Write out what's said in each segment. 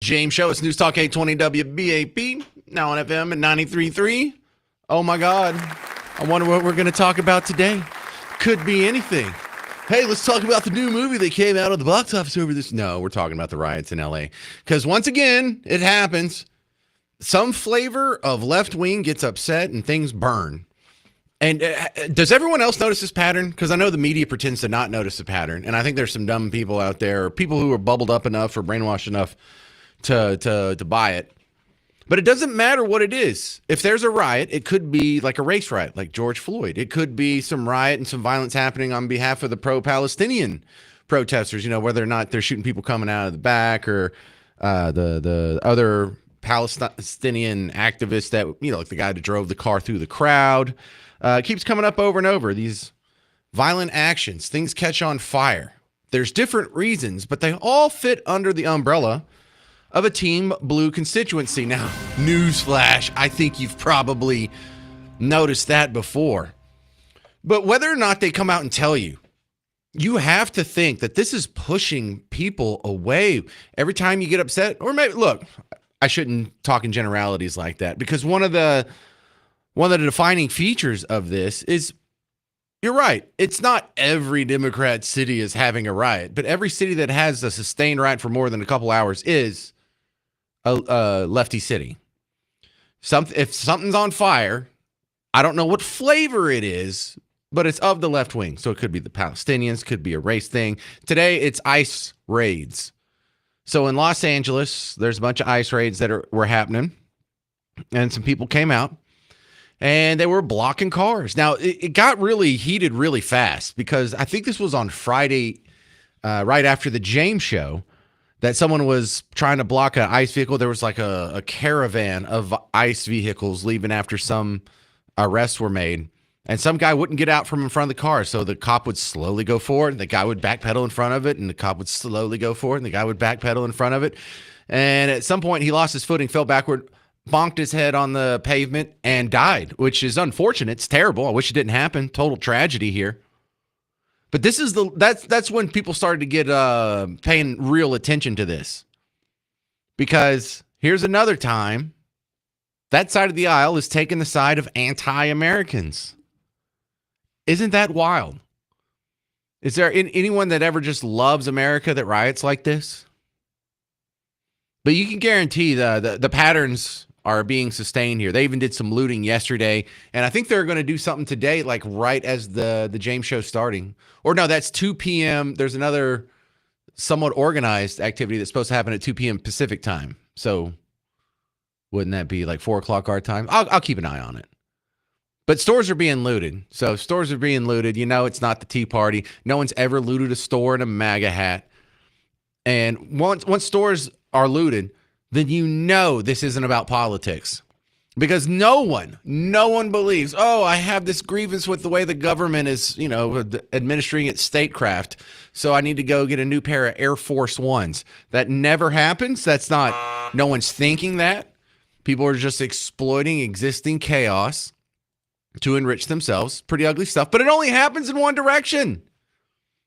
James Show. It's News Talk 820 WBAP, now on FM at 93.3. Oh my God. I wonder what we're going to talk about today. Could be anything. Hey, let's talk about the new movie that came out of the box office over this. No, we're talking about the riots in LA. Because once again, it happens. Some flavor of left wing gets upset and things burn. And does everyone else notice this pattern? Because I know the media pretends to not notice the pattern. And I think there's some dumb people out there, or people who are bubbled up enough or brainwashed enough to buy it. But it doesn't matter what it is. If there's a riot, it could be like a race riot, like George Floyd. It could be some riot and some violence happening on behalf of the pro-Palestinian protesters, whether or not they're shooting people coming out of the back or the other Palestinian activists that, like the guy that drove the car through the crowd. It keeps coming up over and over. These violent actions, things catch on fire. There's different reasons, but they all fit under the umbrella of a Team Blue constituency. Now, newsflash, I think you've probably noticed that before. But whether or not they come out and tell you, you have to think that this is pushing people away every time you get upset. Or maybe, look, I shouldn't talk in generalities like that, because one of the defining features of this is, you're right, it's not every Democrat city is having a riot, but every city that has a sustained riot for more than a couple hours is a lefty city. If something's on fire, I don't know what flavor it is, but it's of the left wing. So it could be the Palestinians, could be a race thing. Today, it's ICE raids. So in Los Angeles, there's a bunch of ICE raids that were happening, and some people came out, and they were blocking cars. Now, it got really heated really fast, because I think this was on Friday, right after the James Show, that someone was trying to block an ICE vehicle. There was like a caravan of ICE vehicles leaving after some arrests were made. And some guy wouldn't get out from in front of the car. So the cop would slowly go forward, and the guy would backpedal in front of it, and the cop would slowly go forward, and the guy would backpedal in front of it. And at some point, he lost his footing, fell backward, bonked his head on the pavement, and died, which is unfortunate. It's terrible. I wish it didn't happen. Total tragedy here. But this is that's when people started to get paying real attention to this. Because here's another time that side of the aisle is taking the side of anti-Americans. Isn't that wild? Is there anyone that ever just loves America that riots like this? But you can guarantee the patterns are being sustained here. They even did some looting yesterday, and I think they're going to do something today, like right as the James Show starting. Or no, that's 2 p.m. There's another somewhat organized activity that's supposed to happen at 2 p.m. Pacific time. So wouldn't that be like 4 o'clock our time? I'll keep an eye on it. But stores are being looted. So stores are being looted. It's not the Tea Party. No one's ever looted a store in a MAGA hat. And once stores are looted, then this isn't about politics. Because no one believes, I have this grievance with the way the government is, administering its statecraft, so I need to go get a new pair of Air Force Ones. That never happens. No one's thinking that. People are just exploiting existing chaos to enrich themselves. Pretty ugly stuff. But it only happens in one direction.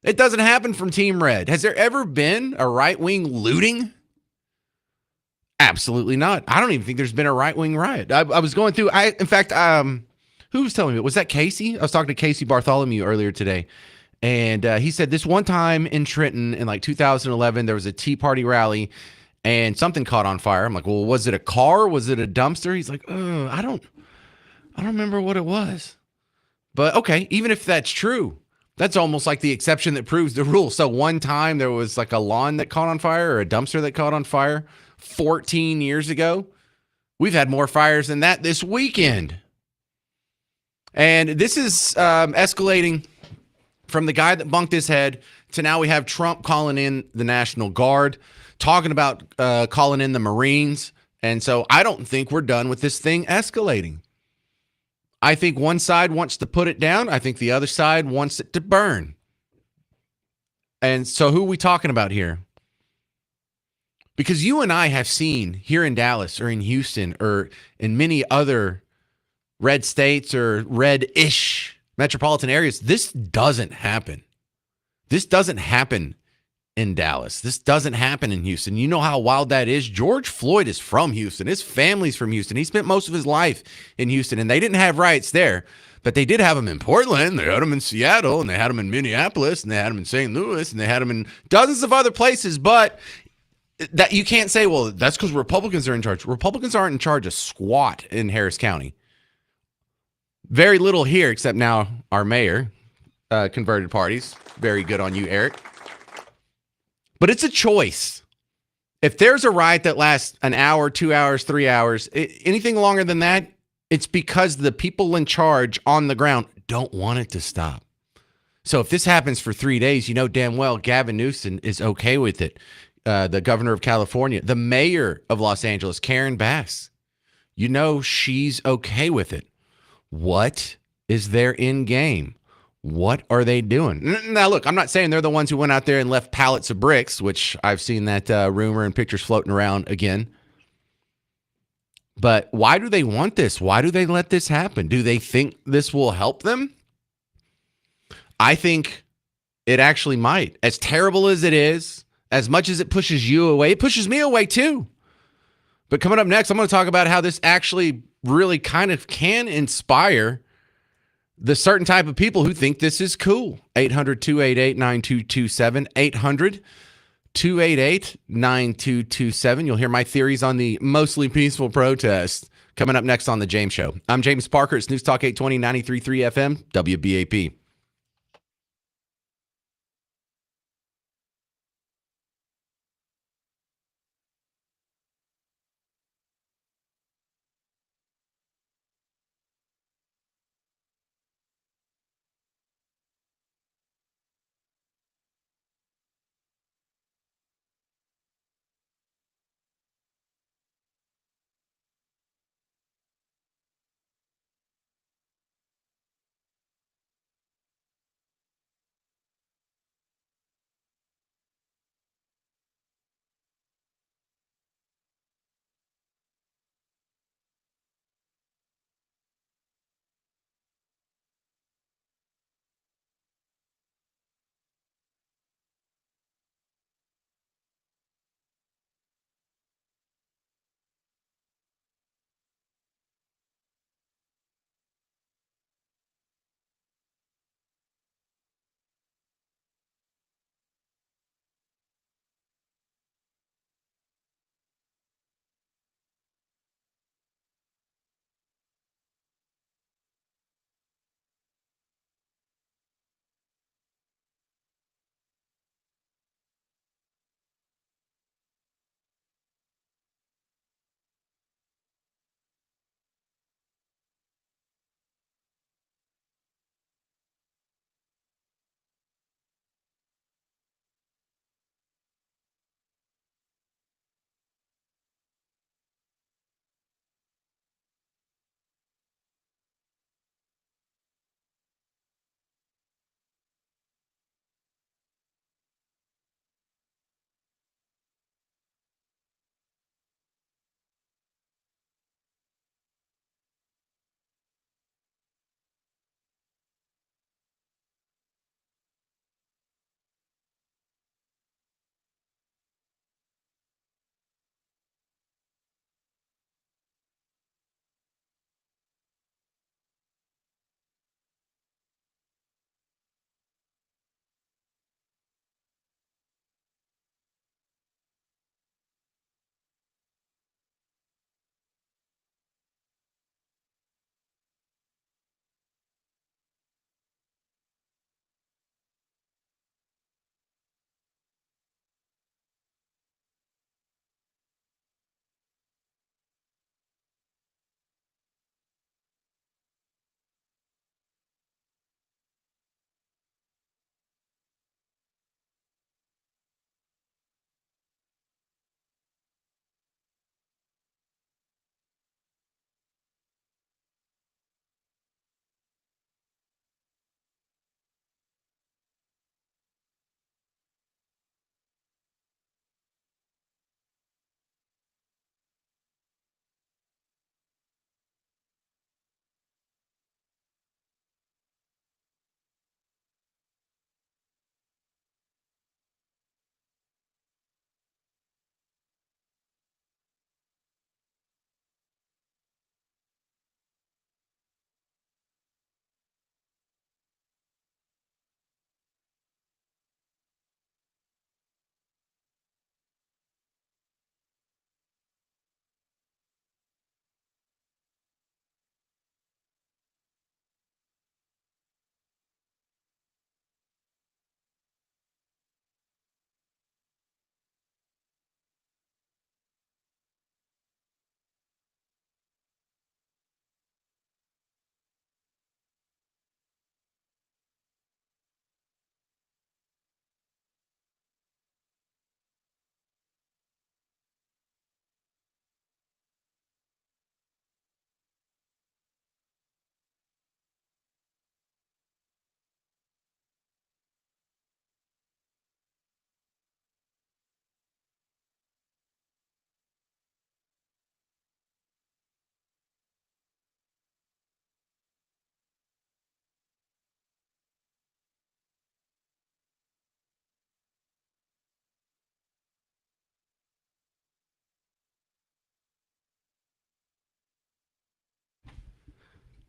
It doesn't happen from Team Red. Has there ever been a right-wing looting? Absolutely not. I don't even think there's been a right-wing riot. I was going through, in fact, who was telling me? Was that Casey? I was talking to Casey Bartholomew earlier today, and he said this one time in Trenton in like 2011, there was a Tea Party rally, and something caught on fire. I'm like, well, was it a car? Was it a dumpster? He's like, I don't remember what it was. But okay, even if that's true, that's almost like the exception that proves the rule. So one time there was like a lawn that caught on fire or a dumpster that caught on fire 14 years ago. We've had more fires than that this weekend. And this is escalating from the guy that bunked his head to now we have Trump calling in the National Guard, talking about calling in the Marines. And so I don't think we're done with this thing escalating. I think one side wants to put it down. I think the other side wants it to burn. And so who are we talking about here? Because you and I have seen here in Dallas or in Houston or in many other red states or red-ish metropolitan areas, this doesn't happen. This doesn't happen in Dallas. This doesn't happen in Houston. You know how wild that is? George Floyd is from Houston. His family's from Houston. He spent most of his life in Houston, and they didn't have riots there, but they did have them in Portland. They had them in Seattle, and they had them in Minneapolis, and they had them in St. Louis, and they had them in dozens of other places. But that you can't say, well, that's because Republicans are in charge. Republicans aren't in charge of squat in Harris County. Very little here, except now our mayor converted parties. Very good on you, Eric. But it's a choice. If there's a riot that lasts an hour, 2 hours, 3 hours, anything longer than that, it's because the people in charge on the ground don't want it to stop. So if this happens for 3 days, you know damn well Gavin Newsom is okay with it. The governor of California, the mayor of Los Angeles, Karen Bass, you know she's okay with it. What is their end game? What are they doing? Now, look, I'm not saying they're the ones who went out there and left pallets of bricks, which I've seen that rumor and pictures floating around again. But why do they want this? Why do they let this happen? Do they think this will help them? I think it actually might. As terrible as it is, as much as it pushes you away, it pushes me away too. But coming up next, I'm going to talk about how this actually really kind of can inspire the certain type of people who think this is cool. 800-288-9227. 800-288-9227. You'll hear my theories on the mostly peaceful protest coming up next on The James Show. I'm James Parker. It's News Talk 820, 93.3 FM, WBAP.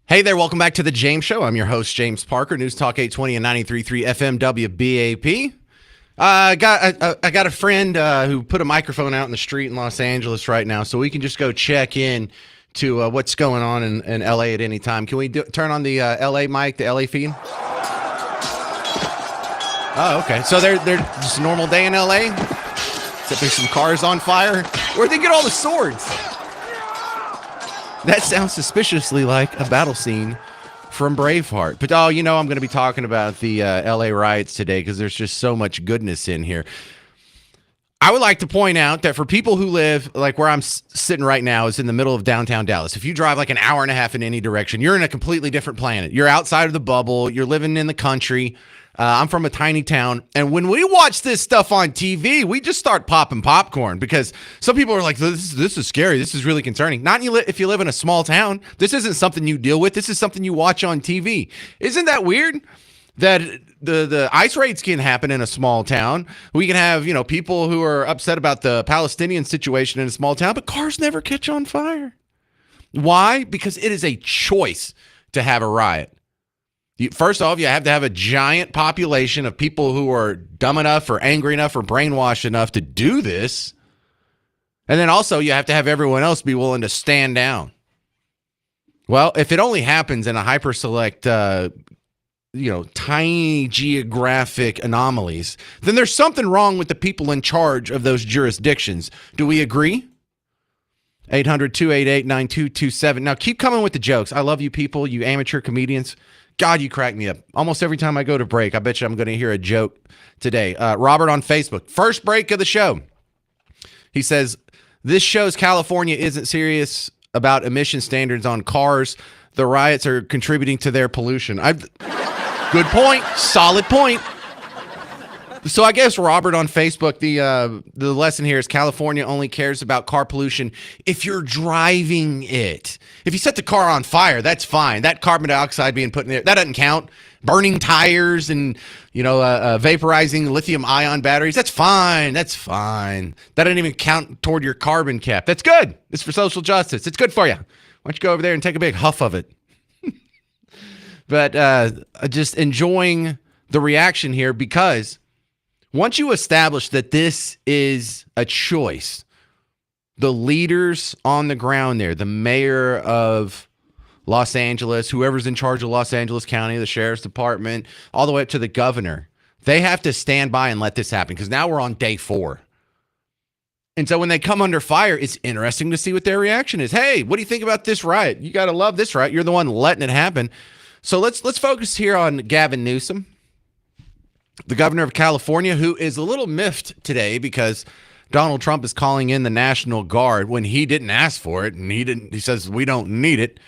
Hey there, welcome back to the James Show. I'm your host, James Parker, News Talk 820 and 93.3 FM WBAP. I got a friend who put a microphone out in the street in Los Angeles right now, so we can just go check in to what's going on in LA at any time. Can we turn on the LA mic, the LA feed? Oh, okay. So they're just a normal day in LA, except there's some cars on fire. Where'd they get all the swords? That sounds suspiciously like a battle scene from Braveheart. But, I'm going to be talking about the L.A. riots today because there's just so much goodness in here. I would like to point out that for people who live, like where I'm sitting right now is in the middle of downtown Dallas. If you drive like an hour and a half in any direction, you're in a completely different planet. You're outside of the bubble. You're living in the country. I'm from a tiny town, and when we watch this stuff on TV, we just start popping popcorn because some people are like, this is scary. This is really concerning. Not if you live in a small town. This isn't something you deal with. This is something you watch on TV. Isn't that weird that the ICE raids can happen in a small town? We can have, people who are upset about the Palestinian situation in a small town, but cars never catch on fire. Why? Because it is a choice to have a riot. First off, you have to have a giant population of people who are dumb enough or angry enough or brainwashed enough to do this. And then also you have to have everyone else be willing to stand down. Well, if it only happens in a hyper-select, tiny geographic anomalies, then there's something wrong with the people in charge of those jurisdictions. Do we agree? 800-288-9227. Now, keep coming with the jokes. I love you people, you amateur comedians. God, you crack me up. Almost every time I go to break, I bet you I'm going to hear a joke today. Robert on Facebook, first break of the show. He says, this shows California isn't serious about emission standards on cars. The riots are contributing to their pollution. Good point. Solid point. So I guess, Robert, on Facebook, the lesson here is California only cares about car pollution if you're driving it. If you set the car on fire, that's fine. That carbon dioxide being put in there, that doesn't count. Burning tires and, vaporizing lithium-ion batteries, that's fine. That's fine. That doesn't even count toward your carbon cap. That's good. It's for social justice. It's good for you. Why don't you go over there and take a big huff of it? But just enjoying the reaction here because once you establish that this is a choice, the leaders on the ground there, the mayor of Los Angeles, whoever's in charge of Los Angeles County, the sheriff's department, all the way up to the governor, they have to stand by and let this happen because now we're on day 4. And so when they come under fire, it's interesting to see what their reaction is. Hey, what do you think about this riot? You got to love this riot. You're the one letting it happen. So let's focus here on Gavin Newsom, the governor of California, who is a little miffed today because Donald Trump is calling in the National Guard when he didn't ask for it, and he says we don't need it.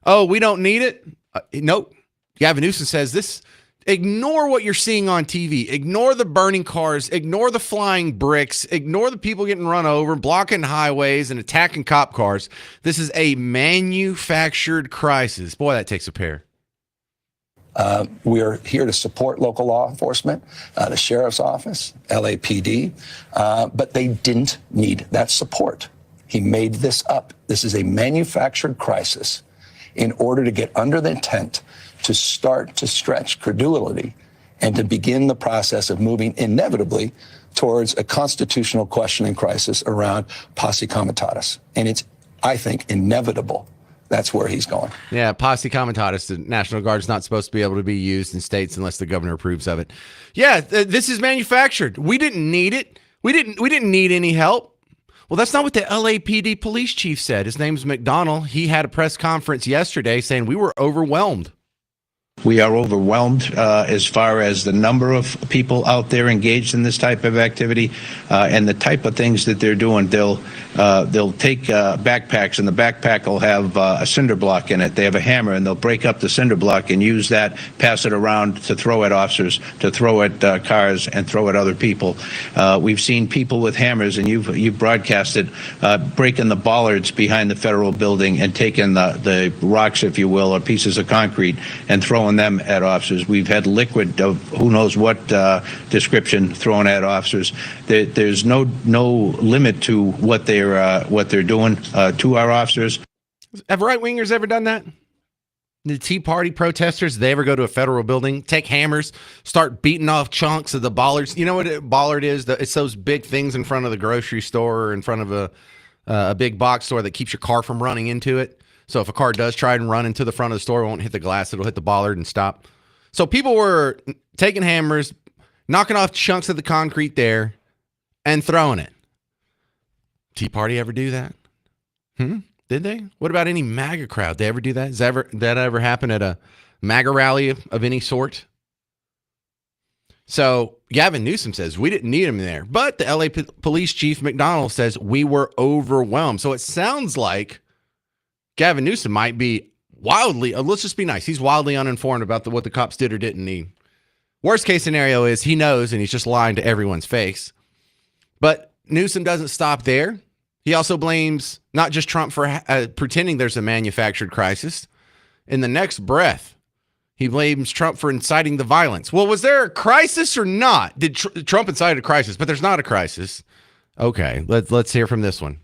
Oh, we don't need it? Nope. Gavin Newsom says this. Ignore what you're seeing on TV. Ignore the burning cars. Ignore the flying bricks. Ignore the people getting run over, blocking highways and attacking cop cars. This is a manufactured crisis. Boy, that takes a pair. We are here to support local law enforcement, the sheriff's office, LAPD, but they didn't need that support. He made this up. This is a manufactured crisis in order to get under the tent to start to stretch credulity and to begin the process of moving inevitably towards a constitutional questioning crisis around posse comitatus. And it's, I think, inevitable. That's where he's going. Yeah, posse comitatus, the National Guard is not supposed to be able to be used in states unless the governor approves of it. Yeah, this is manufactured. We didn't need it. We didn't need any help. Well, that's not what the LAPD police chief said. His name's McDonnell. He had a press conference yesterday saying we were overwhelmed. We are overwhelmed as far as the number of people out there engaged in this type of activity and the type of things that they're doing. They'll take backpacks, and the backpack will have a cinder block in it. They have a hammer, and they'll break up the cinder block and use that, pass it around to throw at officers, to throw at cars, and throw at other people. We've seen people with hammers, and you've broadcasted breaking the bollards behind the federal building and taking the rocks, if you will, or pieces of concrete, and throwing them at officers. We've had liquid of who knows what description thrown at officers. There's no limit to what they're doing to our officers. Have right-wingers ever done that? The Tea Party protesters, they ever go to a federal building, take hammers, start beating off chunks of the bollards. You know what a bollard is? It's those big things in front of the grocery store or in front of a big box store that keeps your car from running into it. So if a car does try and run into the front of the store, it won't hit the glass. It'll hit the bollard and stop. So people were taking hammers, knocking off chunks of the concrete there, and throwing it. Tea Party ever do that? Did they? What about any MAGA crowd? They ever do that? That ever happen at a MAGA rally of any sort? So Gavin Newsom says we didn't need him there, but the LA police chief McDonald says we were overwhelmed. So it sounds like Gavin Newsom might be wildly, let's just be nice, he's wildly uninformed about what the cops did or didn't need. Worst case scenario is he knows and he's just lying to everyone's face. But Newsom doesn't stop there. He also blames not just Trump for pretending there's a manufactured crisis. In the next breath, he blames Trump for inciting the violence. Well, was there a crisis or not? Did Trump incite a crisis? But there's not a crisis. Okay, let's hear from this one.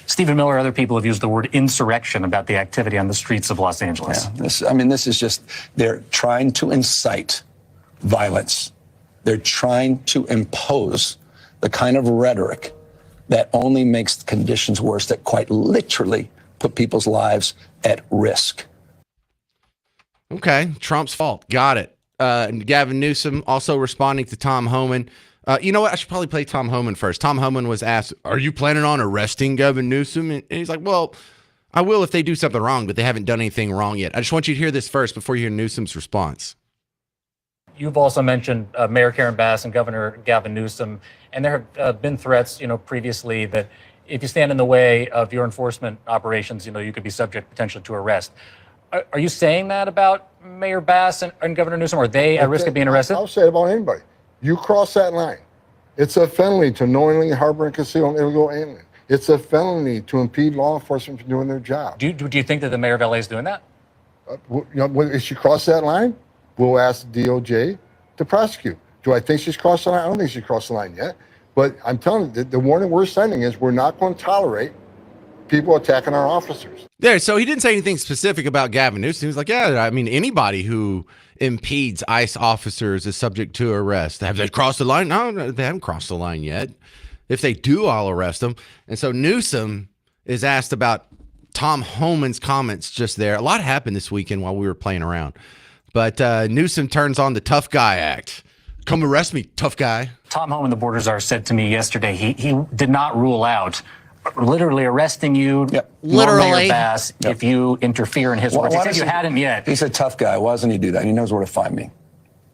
Stephen Miller, other people have used the word insurrection about the activity on the streets of Los Angeles. Yeah, this is just, they're trying to incite violence. They're trying to impose the kind of rhetoric that only makes conditions worse, that quite literally put people's lives at risk. Okay, Trump's fault. Got it. Gavin Newsom also responding to Tom Homan. You know what? I should probably play Tom Homan first. Tom Homan was asked, are you planning on arresting Gavin Newsom? And he's like, well, I will if they do something wrong, but they haven't done anything wrong yet. I just want you to hear this first before you hear Newsom's response. You've also mentioned Mayor Karen Bass and Governor Gavin Newsom, and there have been threats, previously that if you stand in the way of your enforcement operations, you could be subject potentially to arrest. Are you saying that about Mayor Bass and Governor Newsom? Are they at risk of being arrested? I'll say it about anybody. You cross that line, it's a felony to knowingly harbor and conceal an illegal alien. It's a felony to impede law enforcement from doing their job. Do you think that the mayor of LA is doing that? If she crossed that line, we'll ask the DOJ to prosecute. Do I think she's crossed the line? I don't think she's crossed the line yet. But I'm telling you, the warning we're sending is we're not going to tolerate people attacking our officers. There, so he didn't say anything specific about Gavin Newsom. He was like, yeah, I mean, anybody who impedes ICE officers is subject to arrest. Have they crossed the line? No, they haven't crossed the line yet. If they do, I'll arrest them. And so Newsom is asked about Tom Homan's comments just there. A lot happened this weekend while we were playing around. But Newsom turns on the tough guy act. Come arrest me, tough guy. Tom Homan, the border czar, said to me yesterday he did not rule out literally arresting you, literally, Mayor Bass, if you interfere in his words. He said you hadn't yet. He's a tough guy. Why doesn't he do that? He knows where to find me.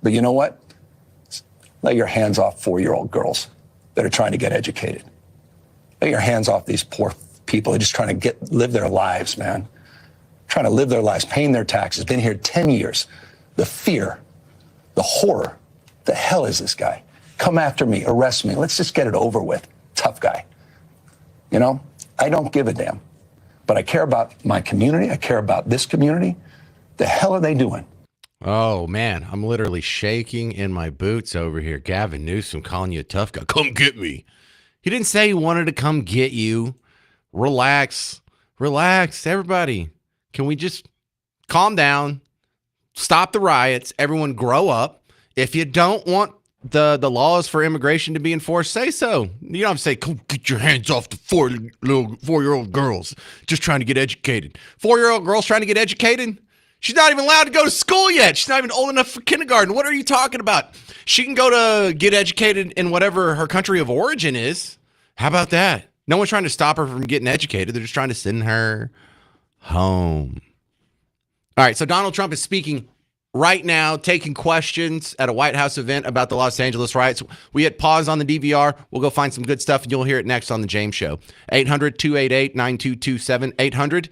But you know what? Let your hands off 4-year-old girls that are trying to get educated. Let your hands off these poor people. They're just trying to live their lives, man. Trying to live their lives, paying their taxes, been here 10 years. The fear, the horror. The hell is this guy? Come after me, arrest me. Let's just get it over with. Tough guy. I don't give a damn. But I care about my community. I care about this community. The hell are they doing? Oh, man, I'm literally shaking in my boots over here. Gavin Newsom calling you a tough guy. Come get me. He didn't say he wanted to come get you. Relax. Relax, everybody. Can we just calm down? Stop the riots. Everyone grow up. If you don't want the laws for immigration to be enforced, say so. You don't have to say, come get your hands off the 4-year-old girls just trying to get educated. 4-year-old girls trying to get educated? She's not even allowed to go to school yet. She's not even old enough for kindergarten. What are you talking about? She can go to get educated in whatever her country of origin is. How about that? No one's trying to stop her from getting educated. They're just trying to send her home. All right, so Donald Trump is speaking right now, taking questions at a White House event about the Los Angeles riots. We hit pause on the DVR. We'll go find some good stuff, and you'll hear it next on The James Show. 800-288-9227.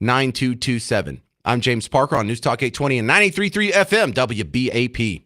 800-288-9227. I'm James Parker on News Talk 820 and 93.3 FM WBAP.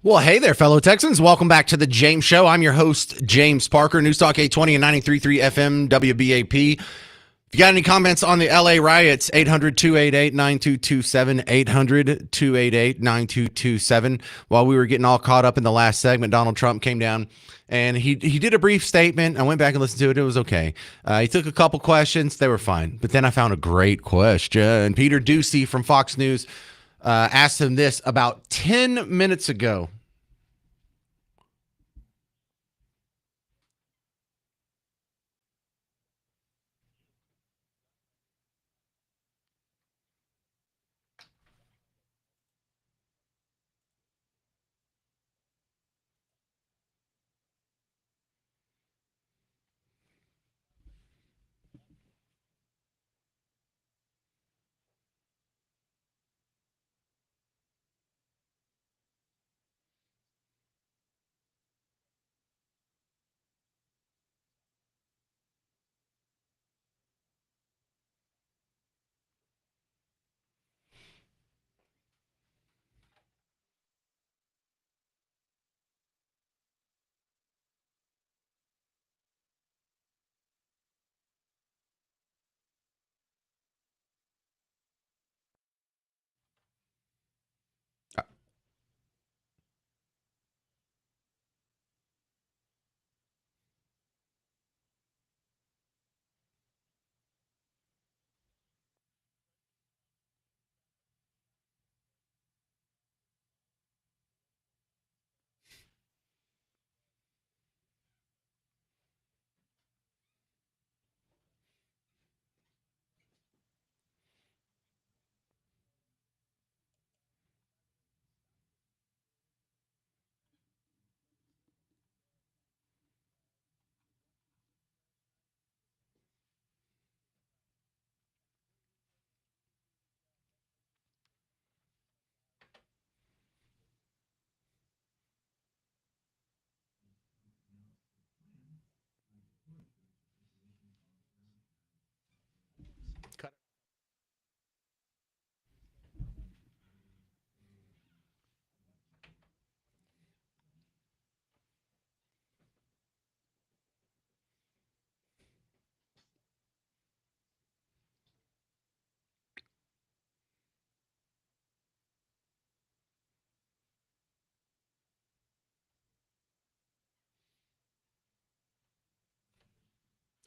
Well, hey there, fellow Texans. Welcome back to the James Show. I'm your host, James Parker, News Talk 820 and 93.3 FM WBAP. If you got any comments on the LA riots, 800-288-9227, 800-288-9227. While we were getting all caught up in the last segment, Donald Trump came down and he did a brief statement. I went back and listened to it. It was okay. He took a couple questions. They were fine. But then I found a great question. Peter Ducey from Fox News asked him this about 10 minutes ago.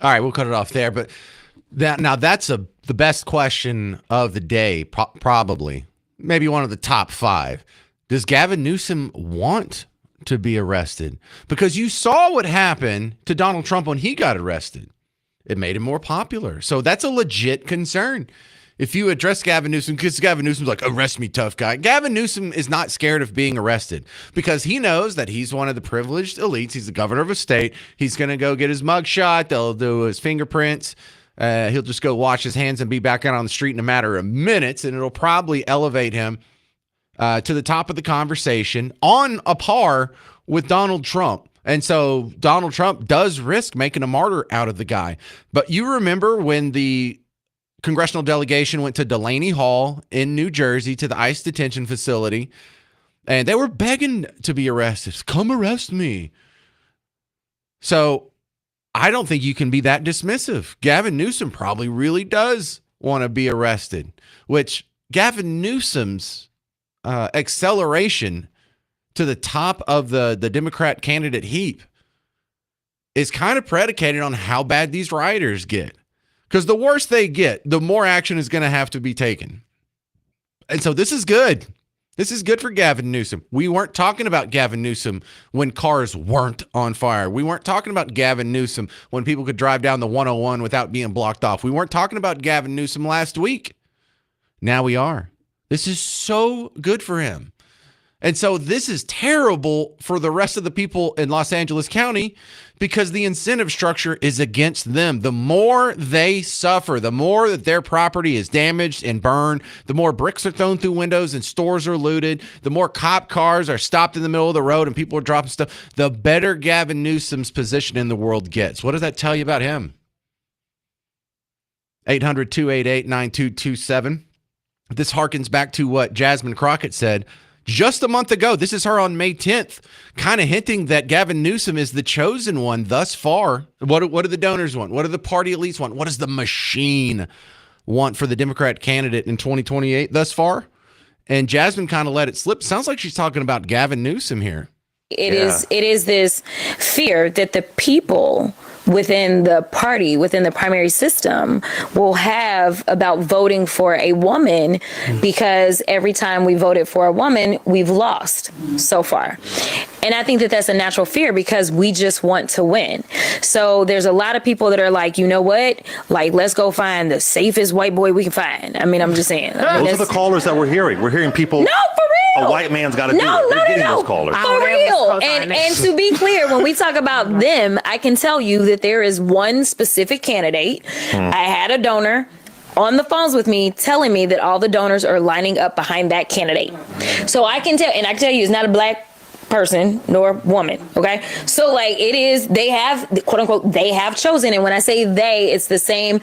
All right, we'll cut it off there. But that's the best question of the day, probably, maybe one of the top five. Does Gavin Newsom want to be arrested? Because you saw what happened to Donald Trump when he got arrested. It made him more popular. So that's a legit concern. If you address Gavin Newsom, because Gavin Newsom's like, arrest me, tough guy. Gavin Newsom is not scared of being arrested because he knows that he's one of the privileged elites. He's the governor of a state. He's going to go get his mugshot. They'll do his fingerprints. He'll just go wash his hands and be back out on the street in a matter of minutes, and it'll probably elevate him to the top of the conversation on a par with Donald Trump. And so Donald Trump does risk making a martyr out of the guy. But you remember when the congressional delegation went to Delaney Hall in New Jersey to the ICE detention facility, and they were begging to be arrested. Come arrest me. So I don't think you can be that dismissive. Gavin Newsom probably really does want to be arrested, which Gavin Newsom's acceleration to the top of the Democrat candidate heap is kind of predicated on how bad these rioters get. Because the worse they get, the more action is going to have to be taken. And so this is good. This is good for Gavin Newsom. We weren't talking about Gavin Newsom when cars weren't on fire. We weren't talking about Gavin Newsom when people could drive down the 101 without being blocked off. We weren't talking about Gavin Newsom last week. Now we are. This is so good for him. And so this is terrible for the rest of the people in Los Angeles County because the incentive structure is against them. The more they suffer, the more that their property is damaged and burned, the more bricks are thrown through windows and stores are looted, the more cop cars are stopped in the middle of the road and people are dropping stuff, the better Gavin Newsom's position in the world gets. What does that tell you about him? 800-288-9227. This harkens back to what Jasmine Crockett said. just a month ago. This is her on May 10th, kind of hinting that Gavin Newsom is the chosen one thus far. What do the donors want? What do the party elites want? What does the machine want for the Democrat candidate in 2028 thus far? And Jasmine kind of let it slip. Sounds like she's talking about Gavin Newsom here. It is this fear that the people within the party, within the primary system, will have about voting for a woman, because every time we voted for a woman, we've lost so far. And I think that that's a natural fear because we just want to win. So there's a lot of people that are like, you know what? Like, let's go find the safest white boy we can find. I mean, I'm just saying. Those are the callers that we're hearing. We're hearing people. No, for real. A white man's got to do it. We're getting those callers. For real. And to be clear, when we talk about them, I can tell you that there is one specific candidate. I had a donor on the phones with me telling me that all the donors are lining up behind that candidate. So I can tell, and I can tell you, it's not a black person nor woman. Okay. So like it is, they have, quote unquote, they have chosen. And when I say they, it's the same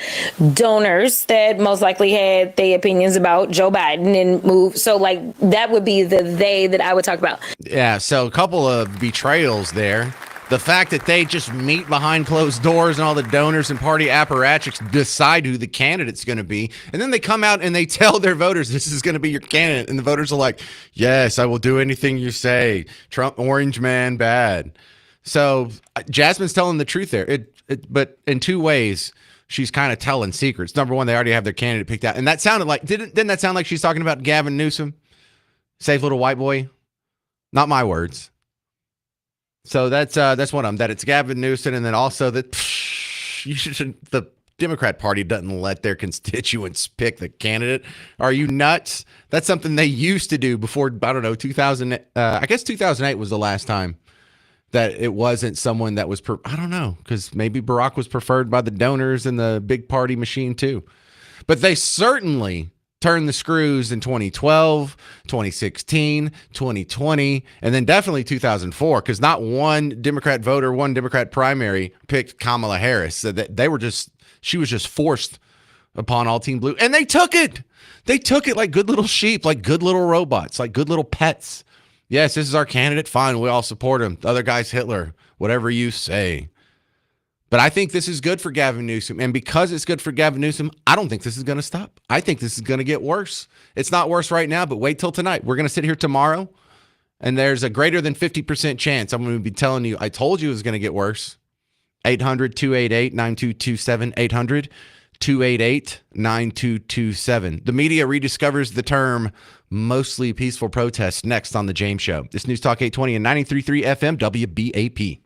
donors that most likely had their opinions about Joe Biden and move. So like that would be the they that I would talk about. Yeah. So a couple of betrayals there. The fact that they just meet behind closed doors and all the donors and party apparatchiks decide who the candidate's going to be. And then they come out and they tell their voters, this is going to be your candidate. And the voters are like, yes, I will do anything you say. Trump, orange man, bad. So Jasmine's telling the truth there. But in two ways, she's kind of telling secrets. Number one, they already have their candidate picked out. And that sounded like, didn't that sound like she's talking about Gavin Newsom? Safe little white boy? Not my words. So that's one of them, that it's Gavin Newsom, and then also that the Democrat Party doesn't let their constituents pick the candidate. Are you nuts? That's something they used to do before, I don't know, 2000. I guess 2008 was the last time that it wasn't someone that was, I don't know, because maybe Barack was preferred by the donors and the big party machine too. But they certainly turned the screws in 2012, 2016, 2020, and then definitely 2004, because not one Democrat voter, one Democrat primary picked Kamala Harris. So that she was just forced upon all Team Blue. And they took it. They took it like good little sheep, like good little robots, like good little pets. Yes, this is our candidate. Fine, we all support him. The other guy's Hitler, whatever you say. But I think this is good for Gavin Newsom. And because it's good for Gavin Newsom, I don't think this is going to stop. I think this is going to get worse. It's not worse right now, but wait till tonight. We're going to sit here tomorrow, and there's a greater than 50% chance I'm going to be telling you, I told you it was going to get worse. 800-288-9227. 800-288-9227. The media rediscovers the term mostly peaceful protest next on The James Show. This News Talk 820 and 93.3 FM WBAP.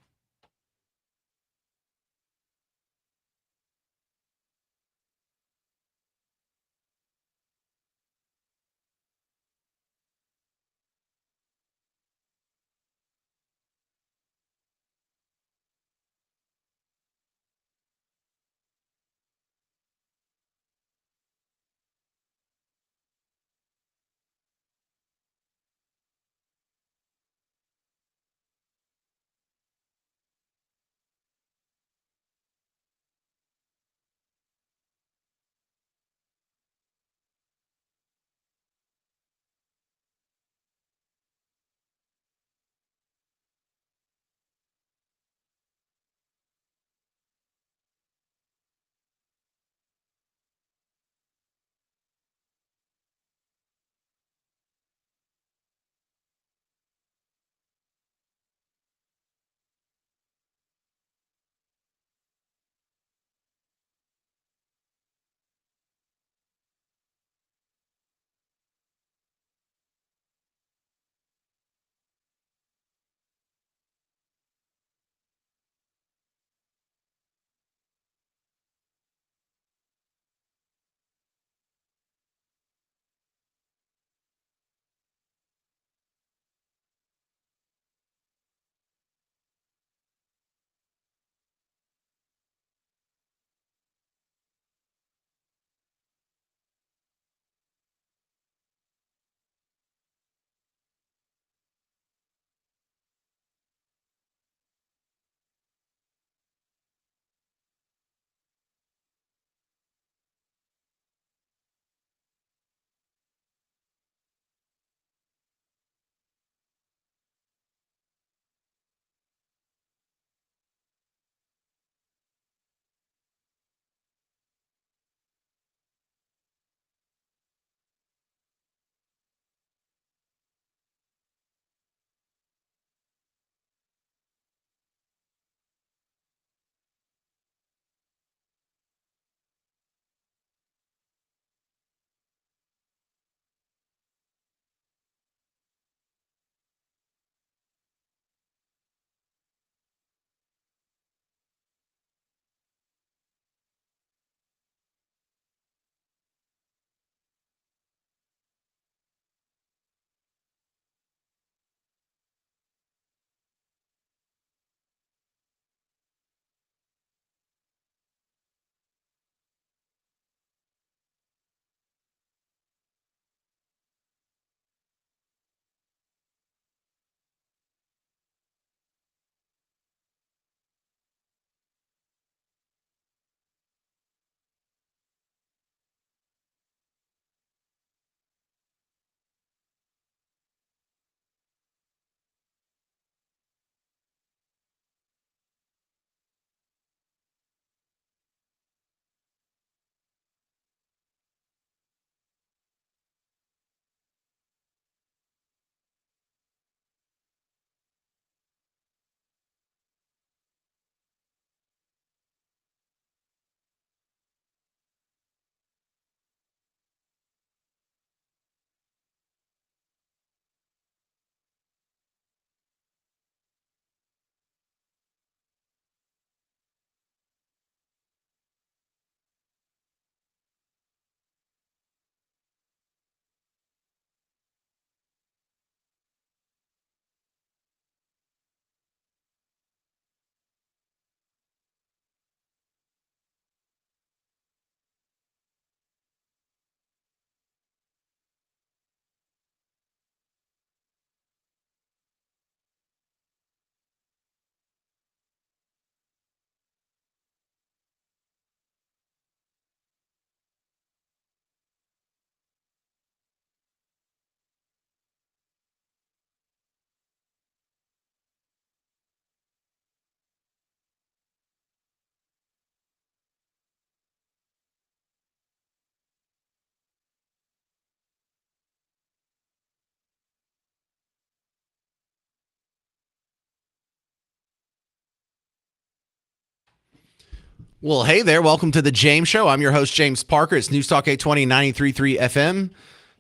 Well, hey there. Welcome to the James Show. I'm your host, James Parker. It's News Talk 820, 93.3 FM,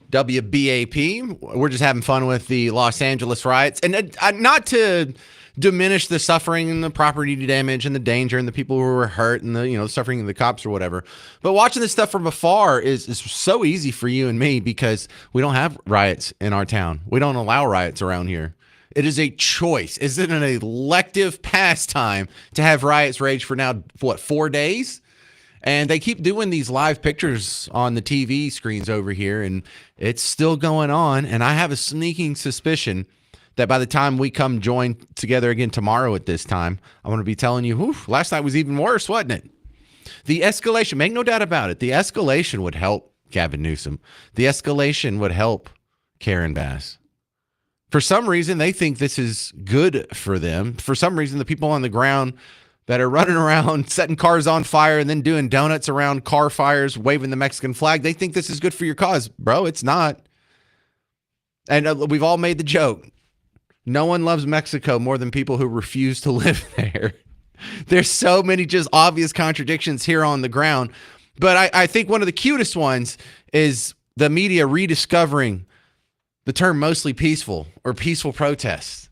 WBAP. We're just having fun with the Los Angeles riots. And not to diminish the suffering and the property damage and the danger and the people who were hurt and the suffering of the cops or whatever. But watching this stuff from afar is so easy for you and me because we don't have riots in our town. We don't allow riots around here. It is a choice. Is it an elective pastime to have riots rage for now, 4 days? And they keep doing these live pictures on the TV screens over here, and it's still going on. And I have a sneaking suspicion that by the time we come join together again tomorrow at this time, I'm going to be telling you, last night was even worse, wasn't it? The escalation, make no doubt about it, the escalation would help Gavin Newsom. The escalation would help Karen Bass. For some reason, they think this is good for them. For some reason, the people on the ground that are running around, setting cars on fire, and then doing donuts around car fires, waving the Mexican flag, they think this is good for your cause. Bro, it's not. And we've all made the joke. No one loves Mexico more than people who refuse to live there. There's so many just obvious contradictions here on the ground. But I think one of the cutest ones is the media rediscovering the term mostly peaceful or peaceful protests.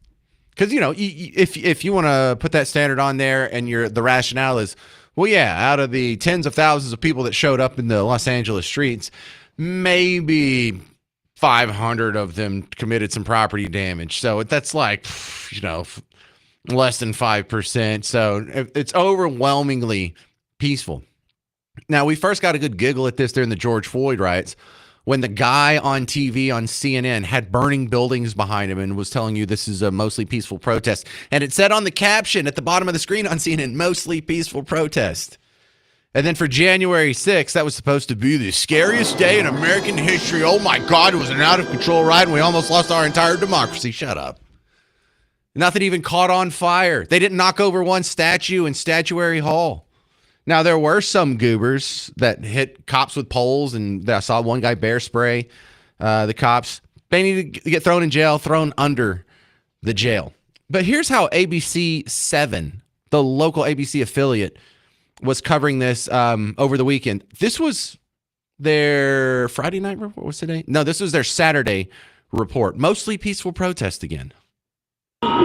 Because, if you want to put that standard on there and the rationale is, well, yeah, out of the tens of thousands of people that showed up in the Los Angeles streets, maybe 500 of them committed some property damage. So that's like, less than 5%. So it's overwhelmingly peaceful. Now, we first got a good giggle at this during the George Floyd riots, when the guy on TV on CNN had burning buildings behind him and was telling you this is a mostly peaceful protest. And it said on the caption at the bottom of the screen on CNN, mostly peaceful protest. And then for January 6th, that was supposed to be the scariest day in American history. Oh my God, it was an out of control riot and we almost lost our entire democracy. Shut up. Nothing even caught on fire. They didn't knock over one statue in Statuary Hall. Now, there were some goobers that hit cops with poles, and I saw one guy bear spray the cops. They need to get thrown in jail, thrown under the jail. But here's how ABC 7, the local ABC affiliate, was covering this over the weekend. This was their Friday night report. What was today? No, this was their Saturday report. Mostly peaceful protest again.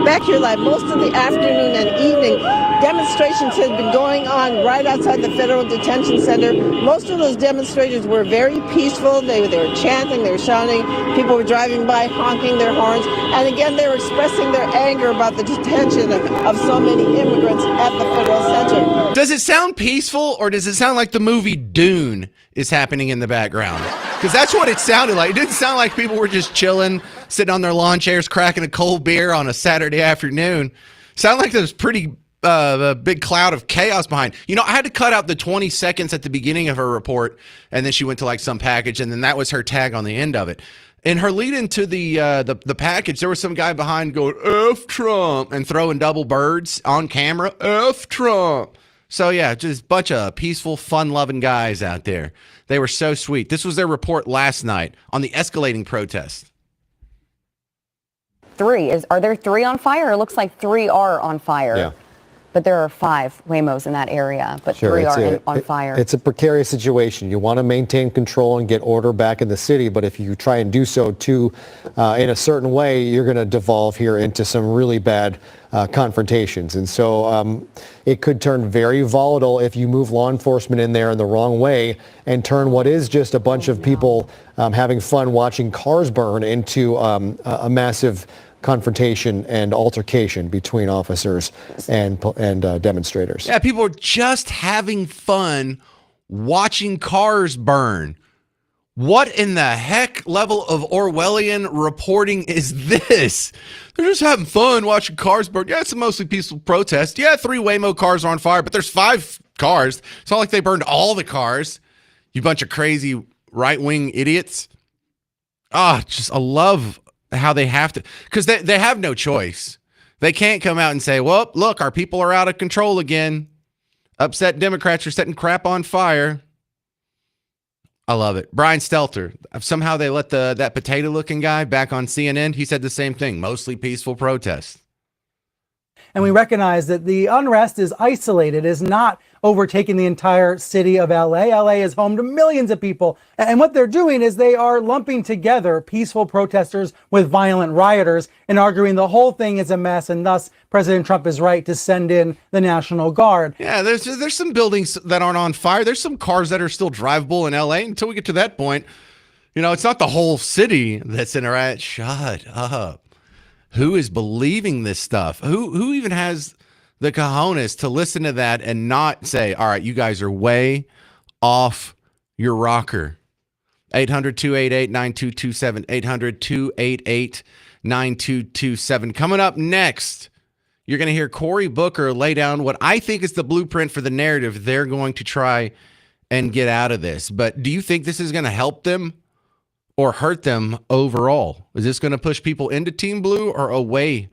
Back here, like most of the afternoon and evening, demonstrations have been going on right outside the Federal Detention Center. Most of those demonstrators were very peaceful. They were chanting, they were shouting. People were driving by, honking their horns. And again, they were expressing their anger about the detention of so many immigrants at the Federal Center. Does it sound peaceful, or does it sound like the movie Dune is happening in the background? Because that's what it sounded like. It didn't sound like people were just chilling, sitting on their lawn chairs, cracking a cold beer on a Saturday afternoon. Sounded like there was pretty a big cloud of chaos behind. I had to cut out the 20 seconds at the beginning of her report, and then she went to like some package, and then that was her tag on the end of it. In her lead into the package, there was some guy behind going, F Trump, and throwing double birds on camera, F Trump. So yeah, just a bunch of peaceful, fun-loving guys out there. They were so sweet. This was their report last night on the escalating protest. Are there 3 on fire? It looks like 3 are on fire. Yeah. But there are 5 Waymos in that area, but Sure, 3 are on fire. It's a precarious situation. You want to maintain control and get order back in the city, but if you try and do so too in a certain way, you're going to devolve here into some really bad confrontations. And so it could turn very volatile if you move law enforcement in there in the wrong way and turn what is just a bunch of people having fun watching cars burn into a massive confrontation and altercation between officers and demonstrators. Yeah, people are just having fun watching cars burn. What in the heck level of Orwellian reporting is this? They're just having fun watching cars burn. Yeah, it's a mostly peaceful protest. Yeah, 3 Waymo cars are on fire, but there's 5 cars. It's not like they burned all the cars. You bunch of crazy right-wing idiots. I love how they have to, because they have no choice. They can't come out and say, well, look, our people are out of control again. Upset Democrats are setting crap on fire. I love it. Brian Stelter, somehow they let that potato looking guy back on CNN. He said the same thing, mostly peaceful protest. And we recognize that the unrest is isolated, is not overtaking the entire city of LA. LA is home to millions of people. And what they're doing is they are lumping together peaceful protesters with violent rioters and arguing the whole thing is a mess. And thus, President Trump is right to send in the National Guard. Yeah, there's some buildings that aren't on fire. There's some cars that are still drivable in LA until we get to that point. It's not the whole city that's in a riot. Shut up. Who is believing this stuff? Who even has the cojones to listen to that and not say, all right, you guys are way off your rocker? 800-288-9227. 800-288-9227. Coming up next, you're going to hear Cory Booker lay down what I think is the blueprint for the narrative they're going to try and get out of this. But do you think this is going to help them or hurt them overall? Is this going to push people into Team Blue or away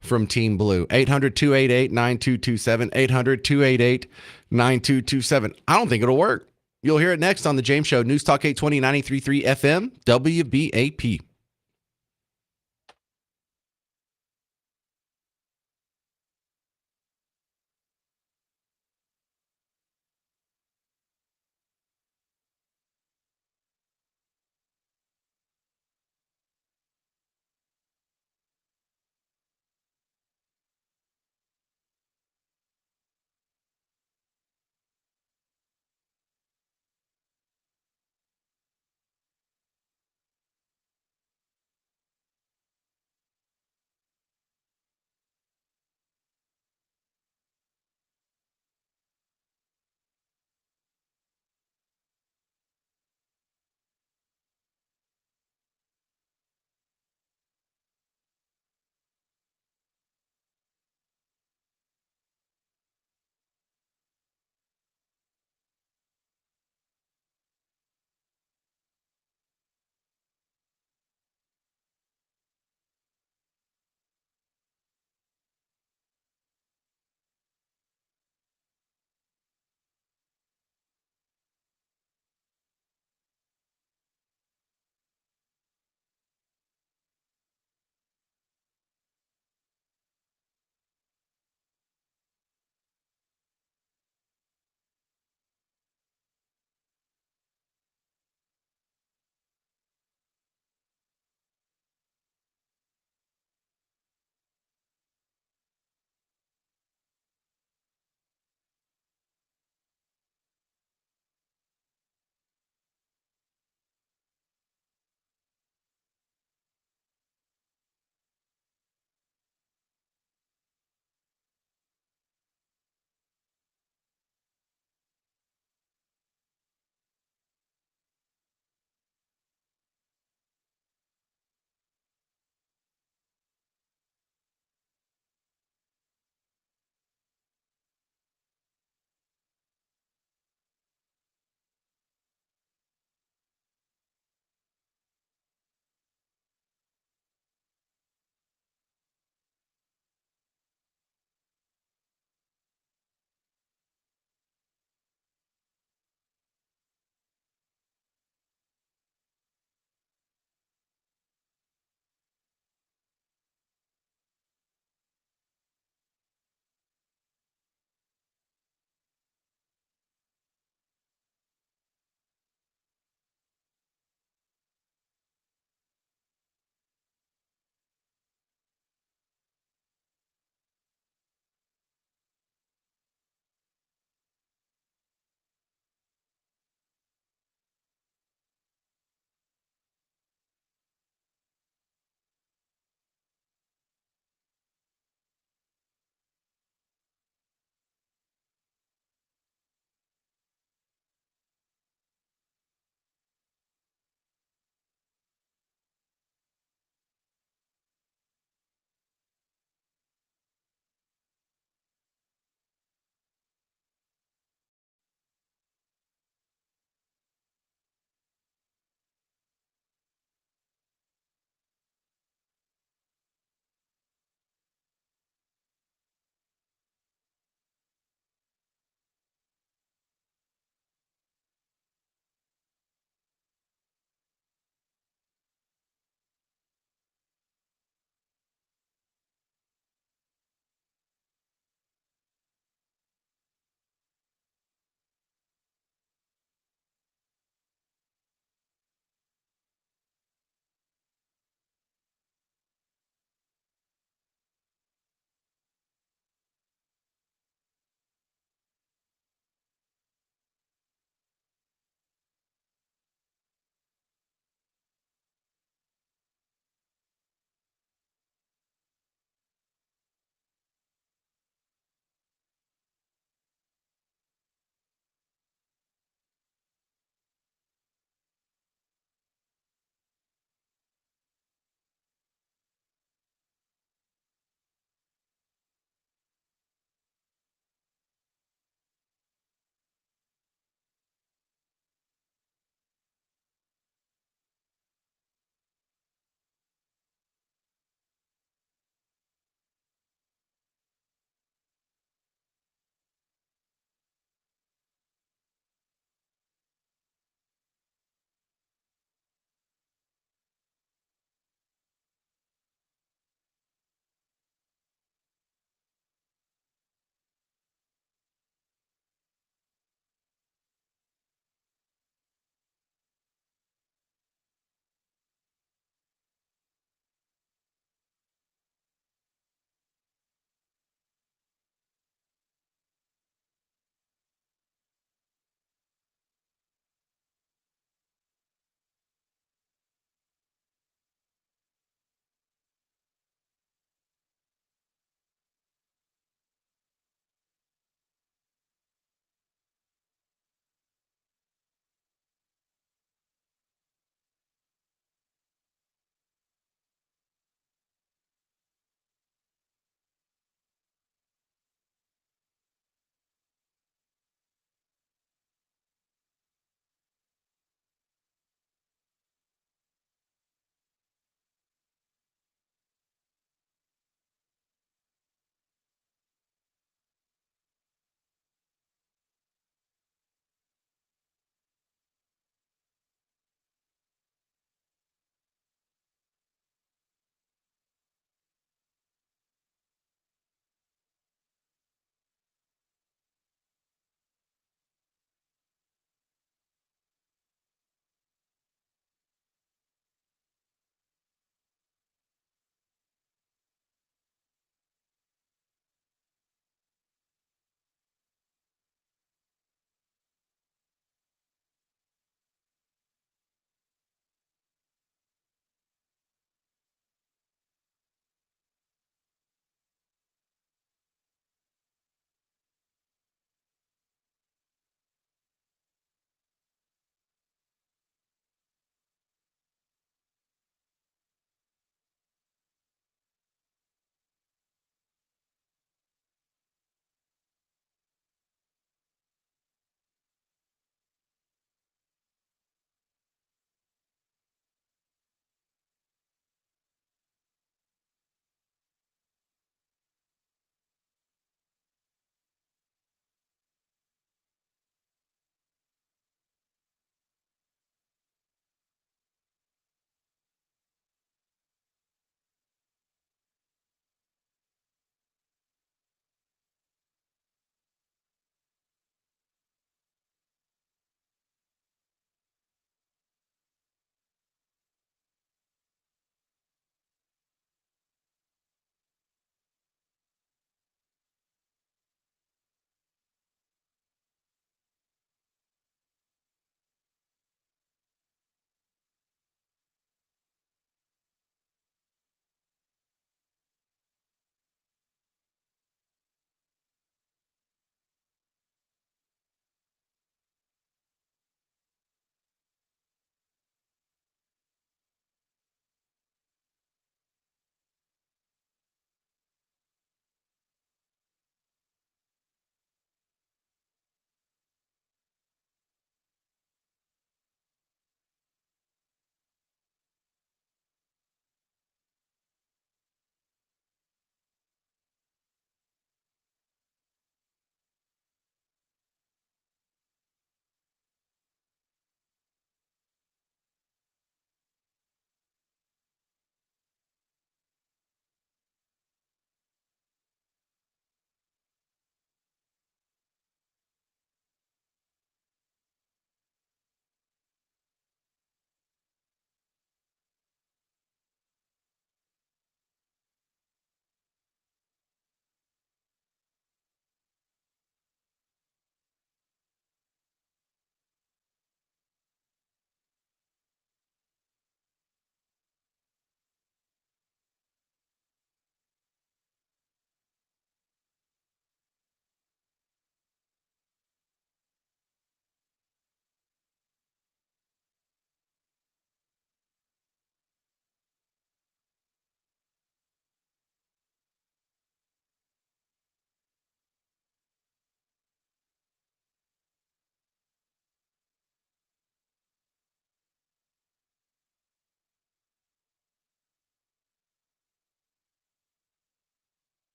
from Team Blue? 800-288-9227. 800-288-9227. I don't think it'll work. You'll hear it next on The James Show. News Talk 820, 93.3 FM, WBAP.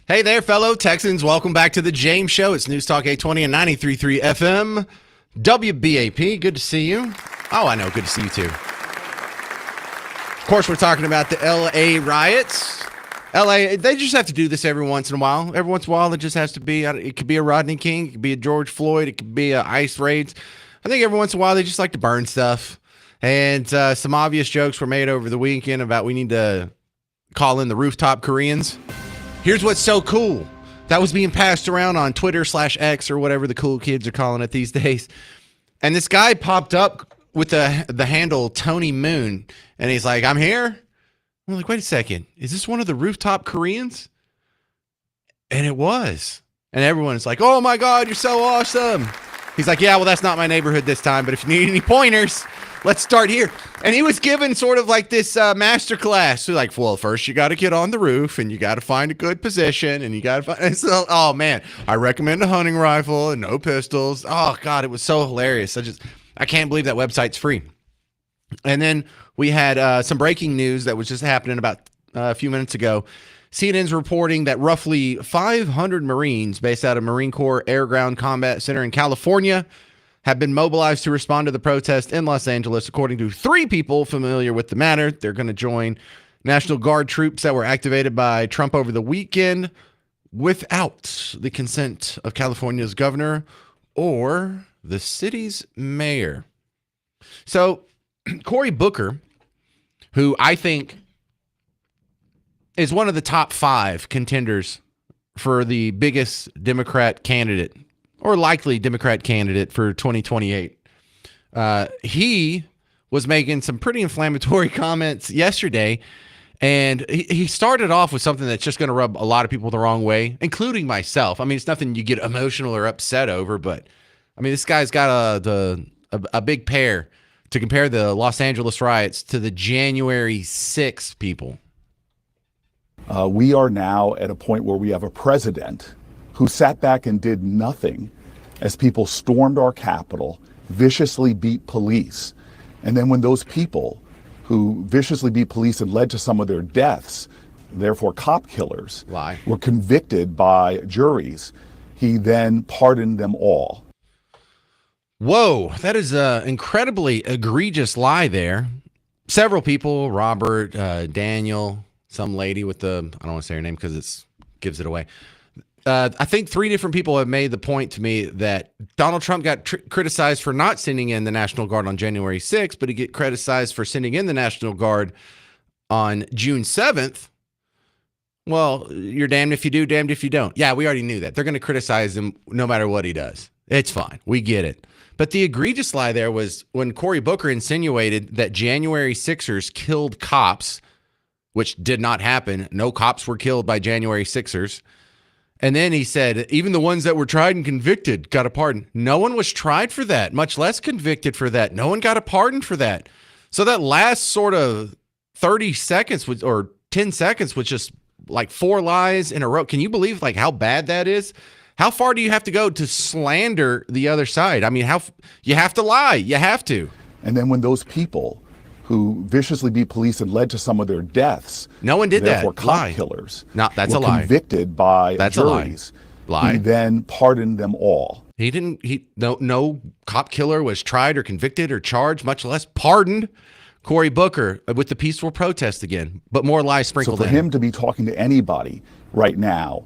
Hey there, fellow Texans. Welcome back to the James Show. It's News Talk 820 and 93.3 FM. WBAP, good to see you. Oh, I know, good to see you too. Of course, we're talking about the LA riots. LA, they just have to do this every once in a while. Every once in a while, it just has to be, it could be a Rodney King, it could be a George Floyd, it could be a ICE raids. I think every once in a while, they just like to burn stuff. And some obvious jokes were made over the weekend about we need to call in the rooftop Koreans. Here's what's so cool. That was being passed around on Twitter/X or whatever the cool kids are calling it these days. And this guy popped up with the handle Tony Moon. And he's like, I'm here. I'm like, wait a second. Is this one of the rooftop Koreans? And it was. And everyone's like, oh my God, you're so awesome. He's like, yeah, well, that's not my neighborhood this time. But if you need any pointers, let's start here. And he was given sort of like this master class. So like, well, first you got to get on the roof and you got to find a good position and you got to find. And so, oh man, I recommend a hunting rifle and no pistols. Oh God, it was so hilarious. I can't believe that website's free. And then we had some breaking news that was just happening about a few minutes ago. CNN's reporting that roughly 500 Marines based out of Marine Corps Air Ground Combat Center in California have been mobilized to respond to the protest in Los Angeles. According to 3 people familiar with the matter, they're going to join National Guard troops that were activated by Trump over the weekend without the consent of California's governor or the city's mayor. So Cory Booker, who I think is one of the top 5 contenders for the biggest Democrat candidate or likely Democrat candidate for 2028. He was making some pretty inflammatory comments yesterday, and he started off with something that's just going to rub a lot of people the wrong way, including myself. I mean, it's nothing you get emotional or upset over, but I mean, this guy's got a big pair to compare the Los Angeles riots to the January 6th people. We are now at a point where we have a president who sat back and did nothing as people stormed our Capitol, viciously beat police. And then when those people who viciously beat police and led to some of their deaths, therefore cop killers, were convicted by juries, he then pardoned them all. Whoa, that is an incredibly egregious lie there. Several people, Robert, Daniel, some lady with I don't want to say her name because it gives it away. I think 3 different people have made the point to me that Donald Trump got criticized for not sending in the National Guard on January 6th, but he get criticized for sending in the National Guard on June 7th. Well, you're damned if you do, damned if you don't. Yeah, we already knew that. They're going to criticize him no matter what he does. It's fine. We get it. But the egregious lie there was when Cory Booker insinuated that January 6ers killed cops, which did not happen. No cops were killed by January 6ers. And then he said, even the ones that were tried and convicted got a pardon. No one was tried for that, much less convicted for that. No one got a pardon for that. So that last sort of 30 seconds or 10 seconds was just like 4 lies in a row. Can you believe like how bad that is? How far do you have to go to slander the other side? I mean, you have to lie. You have to. And then when those people who viciously beat police and led to some of their deaths, no one did therefore that. Cop killers, that's were a lie. Convicted by that's juries. A lie. He then pardoned them all. No cop killer was tried or convicted or charged, much less pardoned. Cory Booker with the peaceful protest again, but more lies sprinkled in. So for him to be talking to anybody right now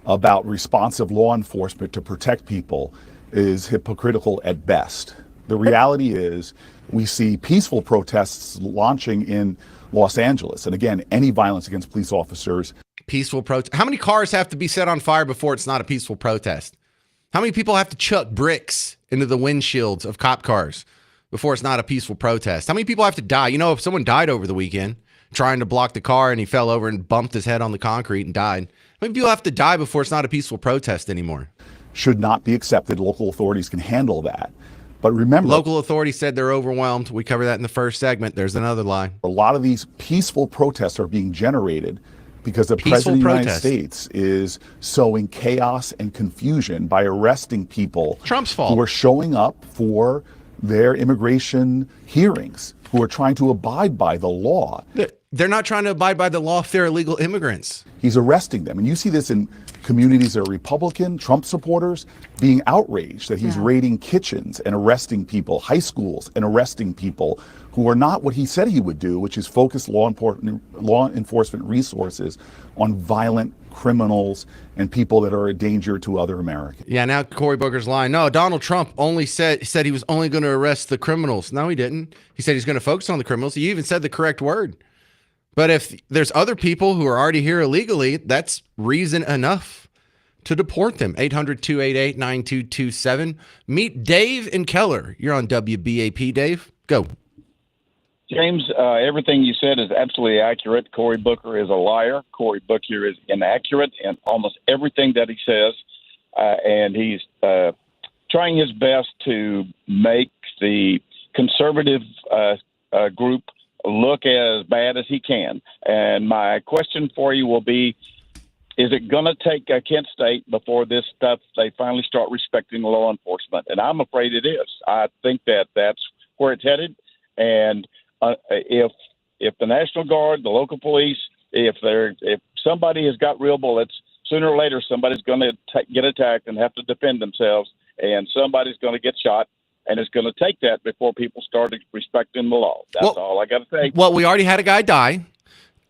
about responsive law enforcement to protect people is hypocritical at best. The reality is we see peaceful protests launching in Los Angeles. And again, any violence against police officers. Peaceful protest. How many cars have to be set on fire before it's not a peaceful protest? How many people have to chuck bricks into the windshields of cop cars before it's not a peaceful protest? How many people have to die? You know, if someone died over the weekend trying to block the car and he fell over and bumped his head on the concrete and died, how many people have to die before it's not a peaceful protest anymore? Should not be accepted. Local authorities can handle that. But remember, local authorities said they're overwhelmed. We covered that in the first segment. There's another lie. A lot of these peaceful protests are being generated because the president of the United States is sowing chaos and confusion by arresting people Trump's fault. Who are showing up for their immigration hearings, who are trying to abide by the law. They're not trying to abide by the law if they're illegal immigrants. He's arresting them. And you see this in communities that are Republican, Trump supporters, being outraged that he's raiding kitchens and arresting people, high schools and arresting people who are not what he said he would do, which is focus law enforcement resources on violent criminals and people that are a danger to other Americans. Yeah, now Cory Booker's lying. No, Donald Trump only said he was only going to arrest the criminals. No, he didn't. He said he's going to focus on the criminals. He even said the correct word. But if there's other people who are already here illegally, that's reason enough to deport them. 800-288-9227. Meet Dave and Keller. You're on WBAP, Dave. Go. James, everything you said is absolutely accurate. Cory Booker is a liar. Cory Booker is inaccurate in almost everything that he says. And he's trying his best to make the conservative group look as bad as he can. And my question for you will be, is it going to take Kent State before this stuff, they finally start respecting law enforcement? And I'm afraid it is. I think that that's where it's headed. And if the National Guard, the local police, if somebody has got real bullets, sooner or later somebody's going to get attacked and have to defend themselves, and somebody's going to get shot. And it's going to take that before people start respecting the law. That's all I got to say. Well, we already had a guy die.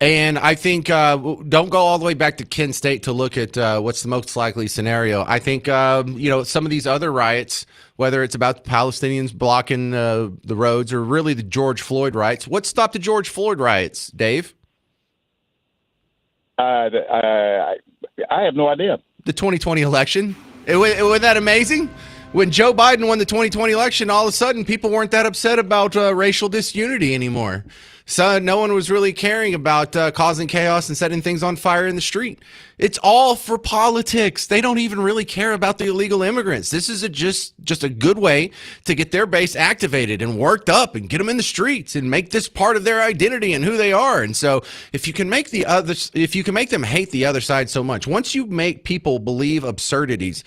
And I think don't go all the way back to Kent State to look at what's the most likely scenario. I think, some of these other riots, whether it's about the Palestinians blocking the roads or really the George Floyd riots. What stopped the George Floyd riots, Dave? I have no idea. The 2020 election. Wasn't that amazing? When Joe Biden won the 2020 election, all of a sudden people weren't that upset about racial disunity anymore. So no one was really caring about causing chaos and setting things on fire in the street. It's all for politics. They don't even really care about the illegal immigrants. This is just a good way to get their base activated and worked up and get them in the streets and make this part of their identity and who they are. And so if you can make them hate the other side so much, once you make people believe absurdities,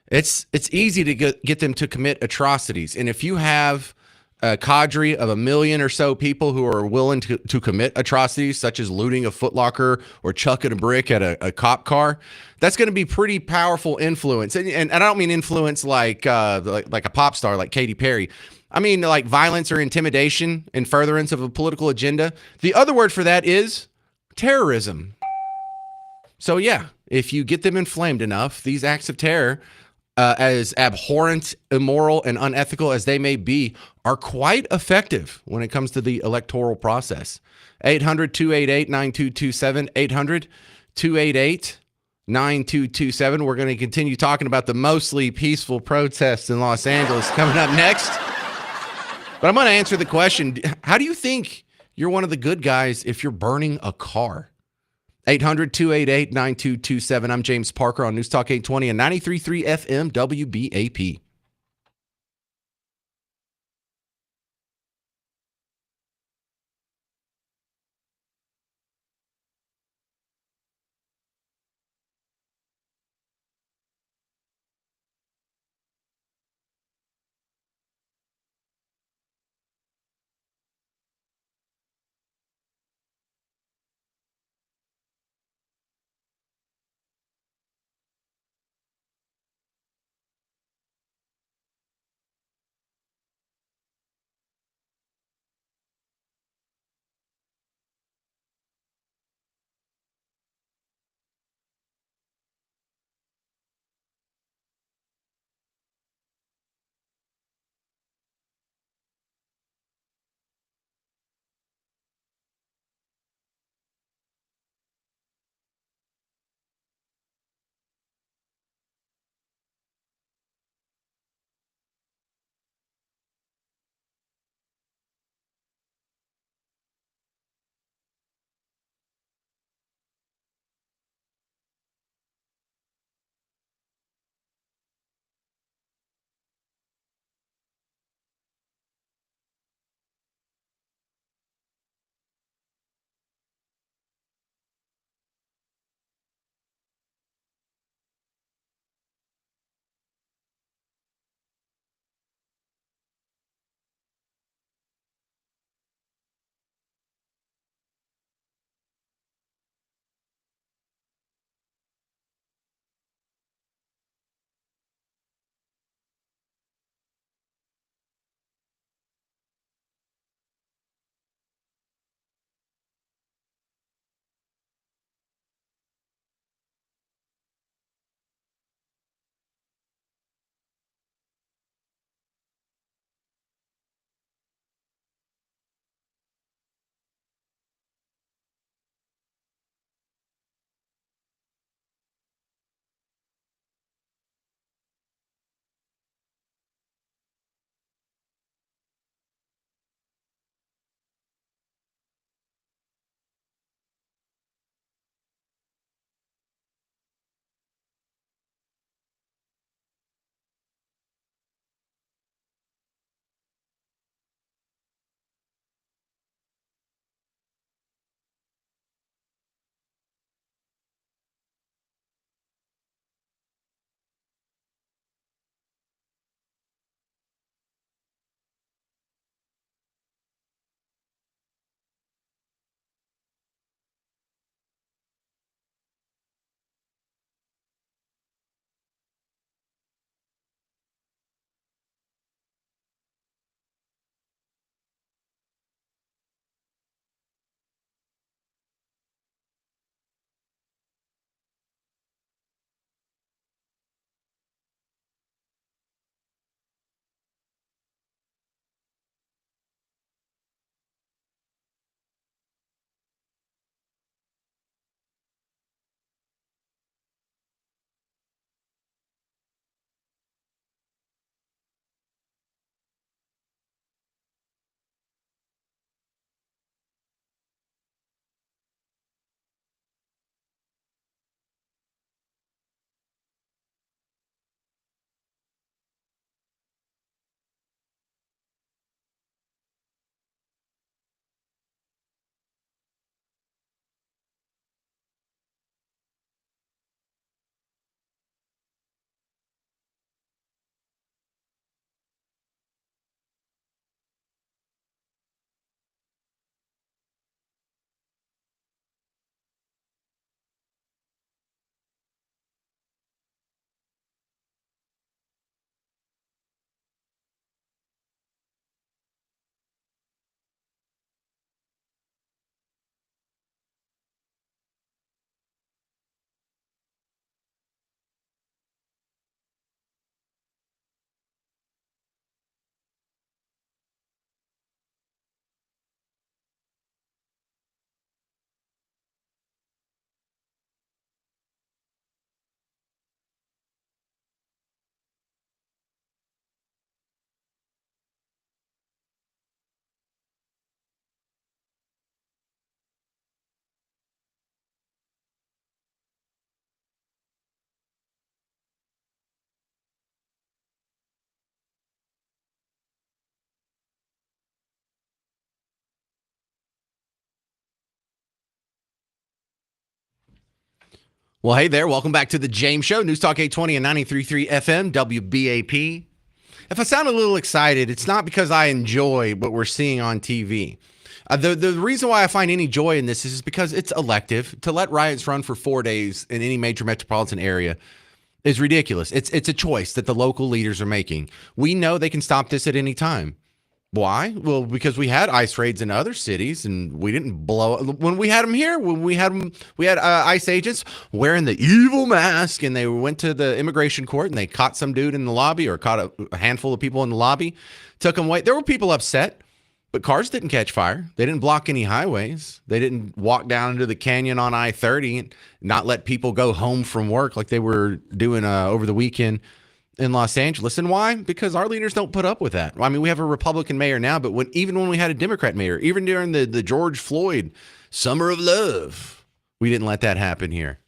it's easy to get them to commit atrocities. And if you have a cadre of 1 million or so people who are willing to commit atrocities, such as looting a Foot Locker or chucking a brick at a cop car, that's going to be pretty powerful influence. And I don't mean influence like a pop star like Katy Perry. I mean like violence or intimidation in furtherance of a political agenda. The other word for that is terrorism. So yeah, if you get them inflamed enough, these acts of terror, as abhorrent, immoral, and unethical as they may be, are quite effective when it comes to the electoral process. 800-288-9227, 800-288-9227. We're going to continue talking about the mostly peaceful protests in Los Angeles coming up next. But I'm going to answer the question, how do you think you're one of the good guys if you're burning a car? 800-288-9227. I'm James Parker on News Talk 820 and 93.3 FM WBAP. Well, hey there. Welcome back to the James Show. News Talk 820 and 93.3 FM, WBAP. If I sound a little excited, it's not because I enjoy what we're seeing on TV. The reason why I find any joy in this is because it's elective. To let riots run for 4 days in any major metropolitan area is ridiculous. It's a choice that the local leaders are making. We know they can stop this at any time. Why? Well, because we had ICE raids in other cities, and we didn't blow when we had them here. When we had them, we had ICE agents wearing the evil mask, and they went to the immigration court, and they caught some dude in the lobby, or caught a handful of people in the lobby, took them away. There were people upset, but cars didn't catch fire. They didn't block any highways. They didn't walk down into the canyon on I-30 and not let people go home from work like they were doing over the weekend in Los Angeles. And why? Because our leaders don't put up with that. I mean, we have a Republican mayor now, but even when we had a Democrat mayor, even during the George Floyd Summer of Love, we didn't let that happen here.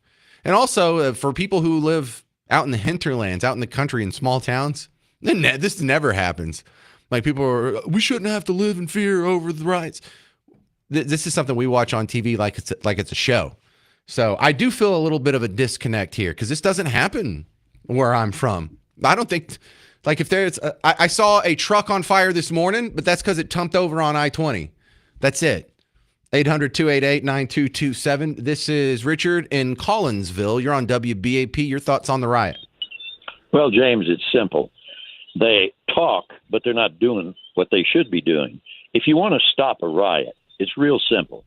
And also, for people who live out in the hinterlands, out in the country, in small towns, this never happens. Like, people are, we shouldn't have to live in fear over the rights. This is something we watch on TV like it's a show. So I do feel a little bit of a disconnect here, because this doesn't happen where I'm from. I don't think, like, if there's, I saw a truck on fire this morning, but that's because it tumped over on I-20. That's it. 800-288-9227. This is Richard in Collinsville. You're on WBAP. Your thoughts on the riot? Well, James, it's simple. They talk, but they're not doing what they should be doing. If you want to stop a riot, it's real simple.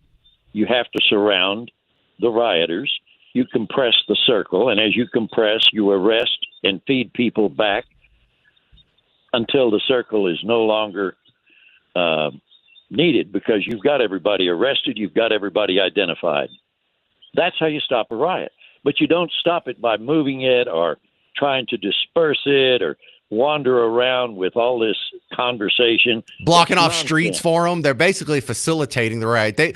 You have to surround the rioters. You compress the circle, and as you compress, you arrest and feed people back until the circle is no longer needed, because you've got everybody arrested, you've got everybody identified. That's how you stop a riot. But you don't stop it by moving it or trying to disperse it or wander around with all this conversation, blocking off streets for them. They're basically facilitating the riot. They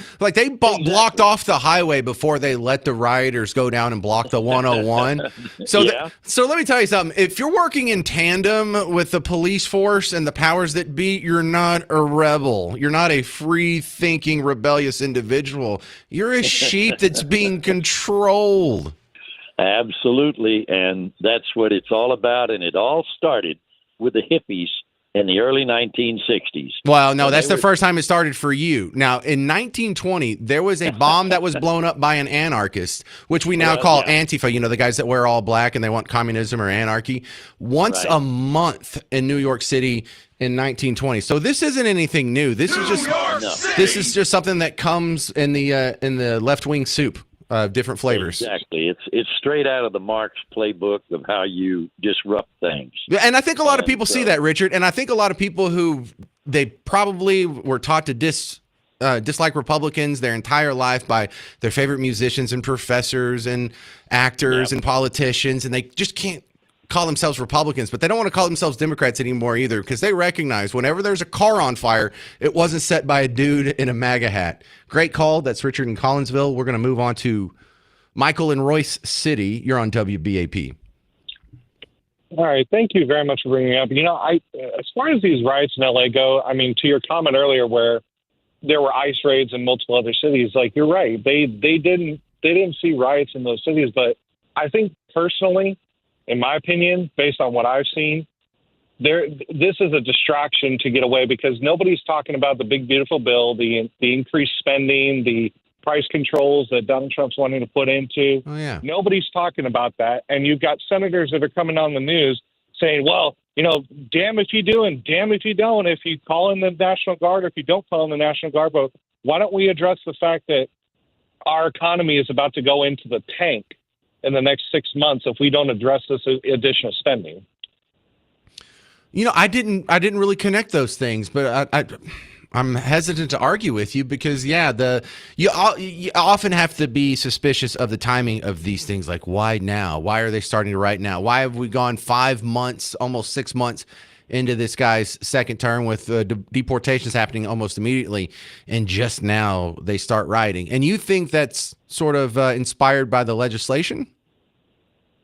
blocked off the highway before they let the rioters go down and block the 101. So so let me tell you something. If you're working in tandem with the police force and the powers that be, you're not a rebel. You're not a free thinking, rebellious individual. You're a sheep that's being controlled. Absolutely, and that's what it's all about, and it all started with the hippies in the early 1960s. Well, no, that's the first time it started for you. Now, in 1920, there was a bomb that was blown up by an anarchist, which we now call Antifa, the guys that wear all black and they want communism or anarchy, once a month in New York City in 1920. So this isn't anything new. This is just something that comes in the left-wing soup. Different flavors. Exactly. It's straight out of the Marx playbook of how you disrupt things. And I think a lot of people see that, Richard. And I think a lot of people who they probably were taught to dislike Republicans their entire life by their favorite musicians and professors and actors and politicians, and they just can't call themselves Republicans, but they don't want to call themselves Democrats anymore either, because they recognize whenever there's a car on fire, it wasn't set by a dude in a MAGA hat. Great call. That's Richard in Collinsville. We're going to move on to Michael in Royce City. You're on WBAP. All right. Thank you very much for bringing it up. As far as these riots in LA go, I mean, to your comment earlier where there were ICE raids in multiple other cities, like, you're right. They didn't see riots in those cities, but I think personally, in my opinion, based on what I've seen, this is a distraction to get away, because nobody's talking about the big, beautiful bill, the increased spending, the price controls that Donald Trump's wanting to put into. Oh, yeah. Nobody's talking about that. And you've got senators that are coming on the news saying, well, damn if you do and damn if you don't, if you call in the National Guard or if you don't call in the National Guard. But why don't we address the fact that our economy is about to go into the tank in the next 6 months if we don't address this additional spending? I didn't really connect those things, but I'm hesitant to argue with you because, you often have to be suspicious of the timing of these things. Like, why now? Why are they starting to write now? Why have we gone 5 months, almost 6 months into this guy's second term with deportations happening almost immediately, and just now they start writing? And you think that's sort of inspired by the legislation?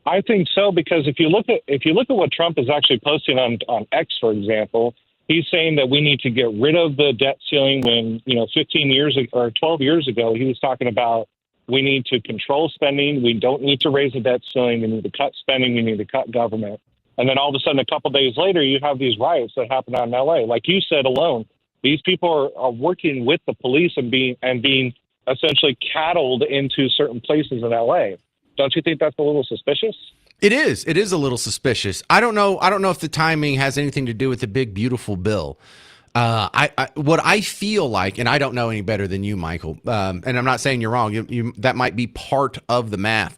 I think so, because if you look at what Trump is actually posting on X, for example, he's saying that we need to get rid of the debt ceiling when 15 years or 12 years ago he was talking about We need to control spending. We don't need to raise the debt ceiling. We need to cut spending. We need to cut government. And then all of a sudden, a couple of days later, you have these riots that happen out in LA. Like you said alone, these people are working with the police and being essentially cattled into certain places in LA. Don't you think that's a little suspicious? It is. It is a little suspicious. I don't know. I don't know if the timing has anything to do with the big, beautiful bill. What I feel like, and I don't know any better than you, Michael, and I'm not saying you're wrong. That might be part of the math.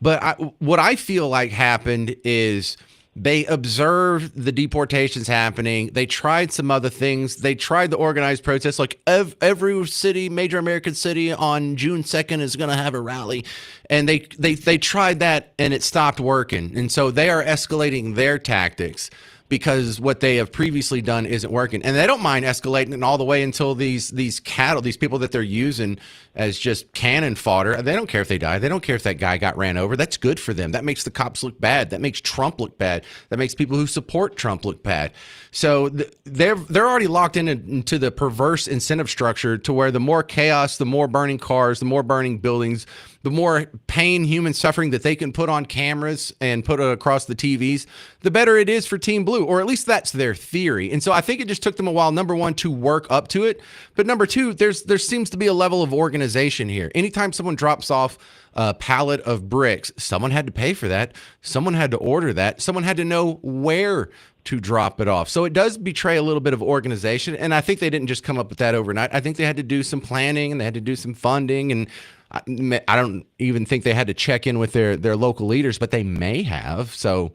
But what I feel like happened is they observed the deportations happening. They tried some other things. They tried the organized protests. Like every city, major American city on June 2nd is going to have a rally. And they tried that and it stopped working. And so they are escalating their tactics because what they have previously done isn't working. And they don't mind escalating it all the way until these cattle, these people that they're using as just cannon fodder, they don't care if they die. They don't care if that guy got ran over. That's good for them. That makes the cops look bad. That makes Trump look bad. That makes people who support Trump look bad. So they're already locked into the perverse incentive structure to where the more chaos, the more burning cars, the more burning buildings, the more pain, human suffering that they can put on cameras and put it across the TVs, the better it is for Team Blue, or at least that's their theory. And so I think it just took them a while, number one, to work up to it. But number two, there seems to be a level of organization here. Anytime someone drops off a pallet of bricks, someone had to pay for that. Someone had to order that. Someone had to know where to drop it off. So it does betray a little bit of organization. And I think they didn't just come up with that overnight. I think they had to do some planning and they had to do some funding. And I don't even think they had to check in with their local leaders, but they may have. So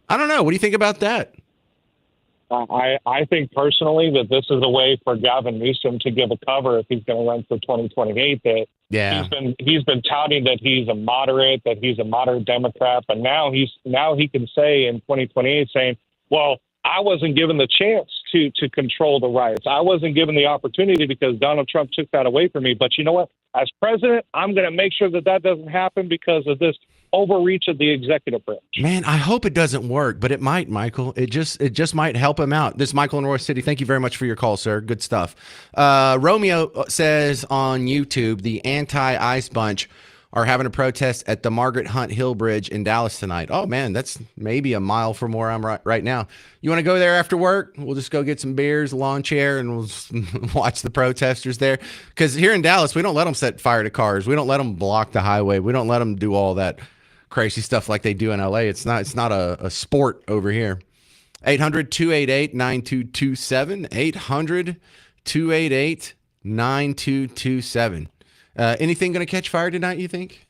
I don't know. What do you think about that? I think personally that this is a way for Gavin Newsom to give a cover if he's going to run for 2028. That he's been touting that he's a moderate Democrat, but now he can say in 2028 saying, well, I wasn't given the chance to control the riots. I wasn't given the opportunity because Donald Trump took that away from me. But you know what? As president, I'm going to make sure that doesn't happen because of this overreach of the executive branch. Man, I hope it doesn't work, but it might, Michael. It just might help him out. This is Michael in Royce City. Thank you very much for your call, sir. Good stuff. Romeo says on YouTube, the anti-ICE bunch are having a protest at the Margaret Hunt Hill Bridge in Dallas tonight. Oh, man, that's maybe a mile from where I'm right now. You want to go there after work? We'll just go get some beers, a lawn chair, and we'll watch the protesters there. Because here in Dallas, we don't let them set fire to cars. We don't let them block the highway. We don't let them do all that crazy stuff like they do in LA. It's not a sport over here. 800-288-9227. 800-288-9227. Anything going to catch fire tonight, you think?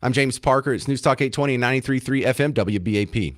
I'm James Parker. It's News Talk 820 and 93.3 FM WBAP.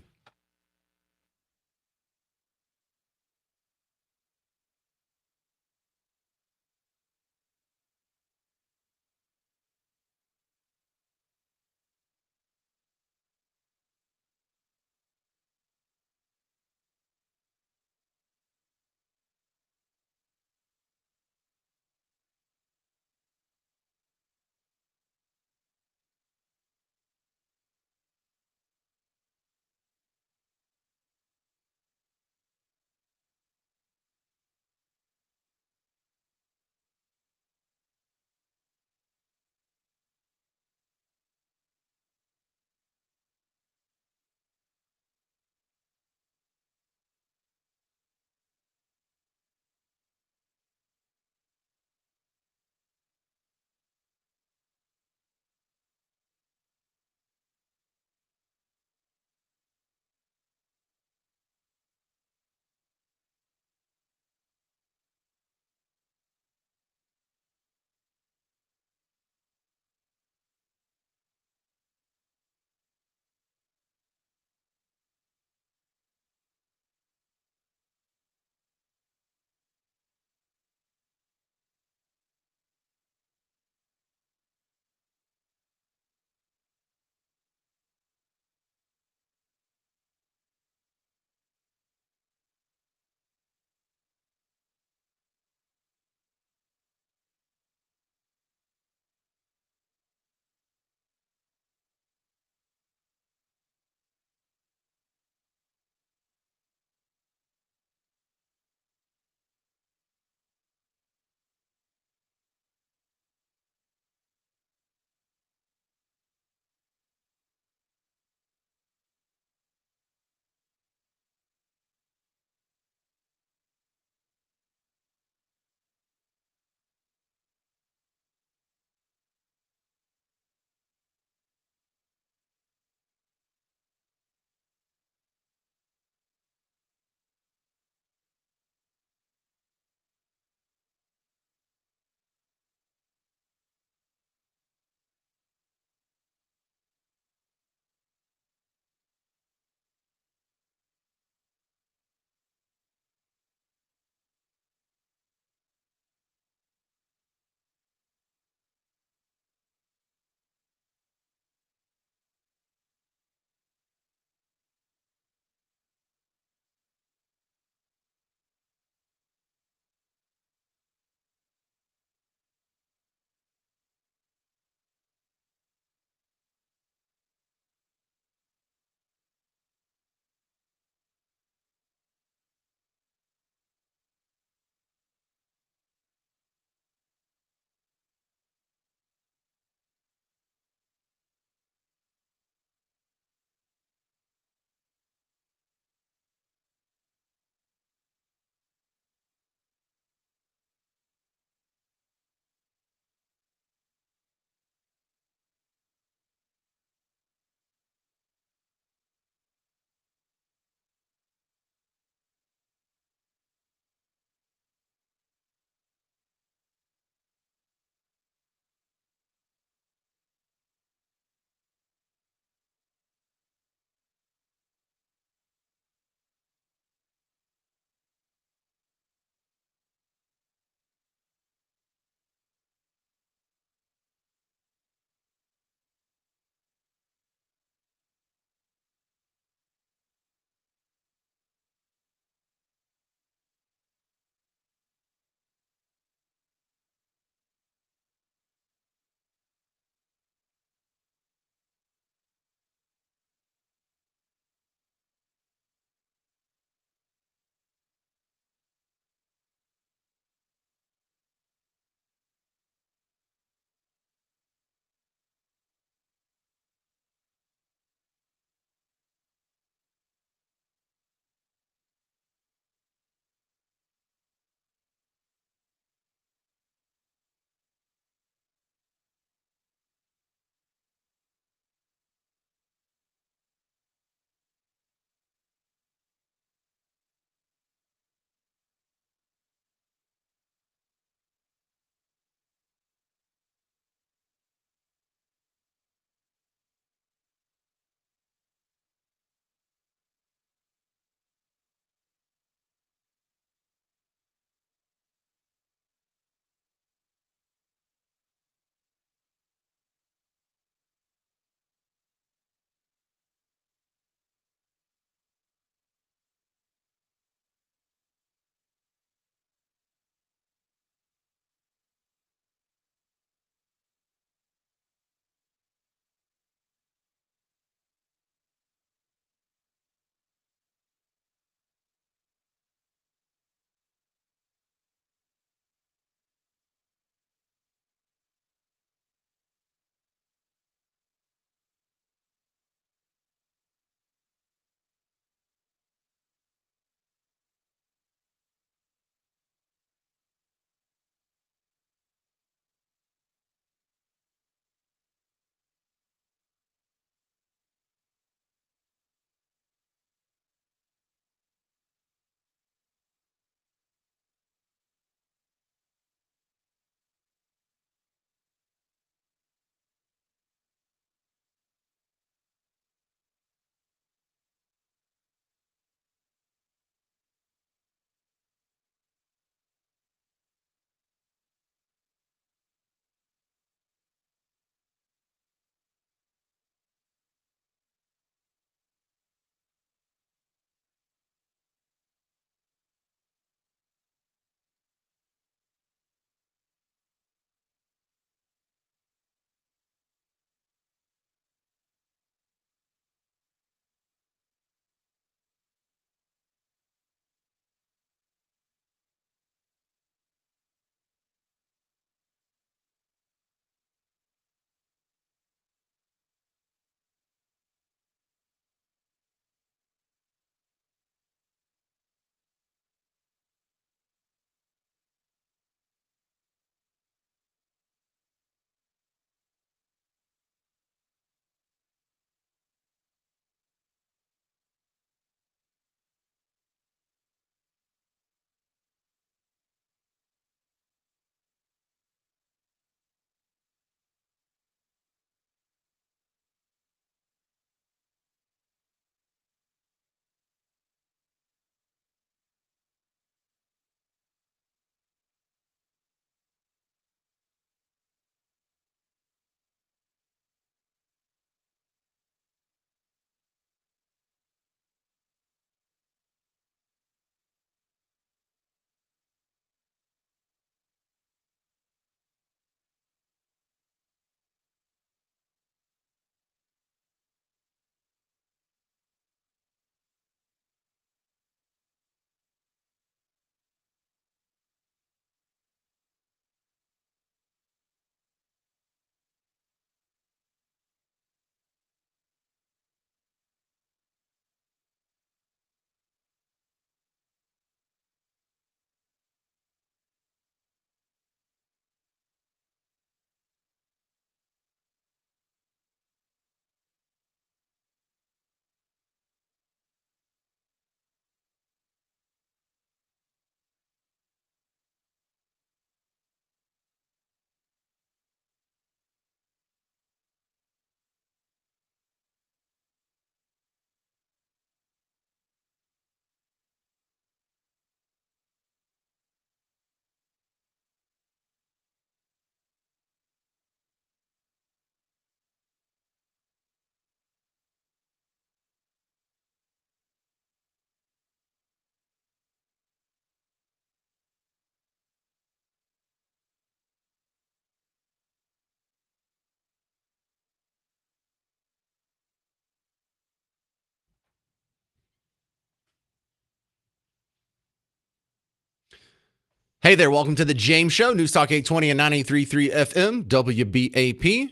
Hey there, welcome to the James Show, News Talk 820 and 93.3 FM, WBAP.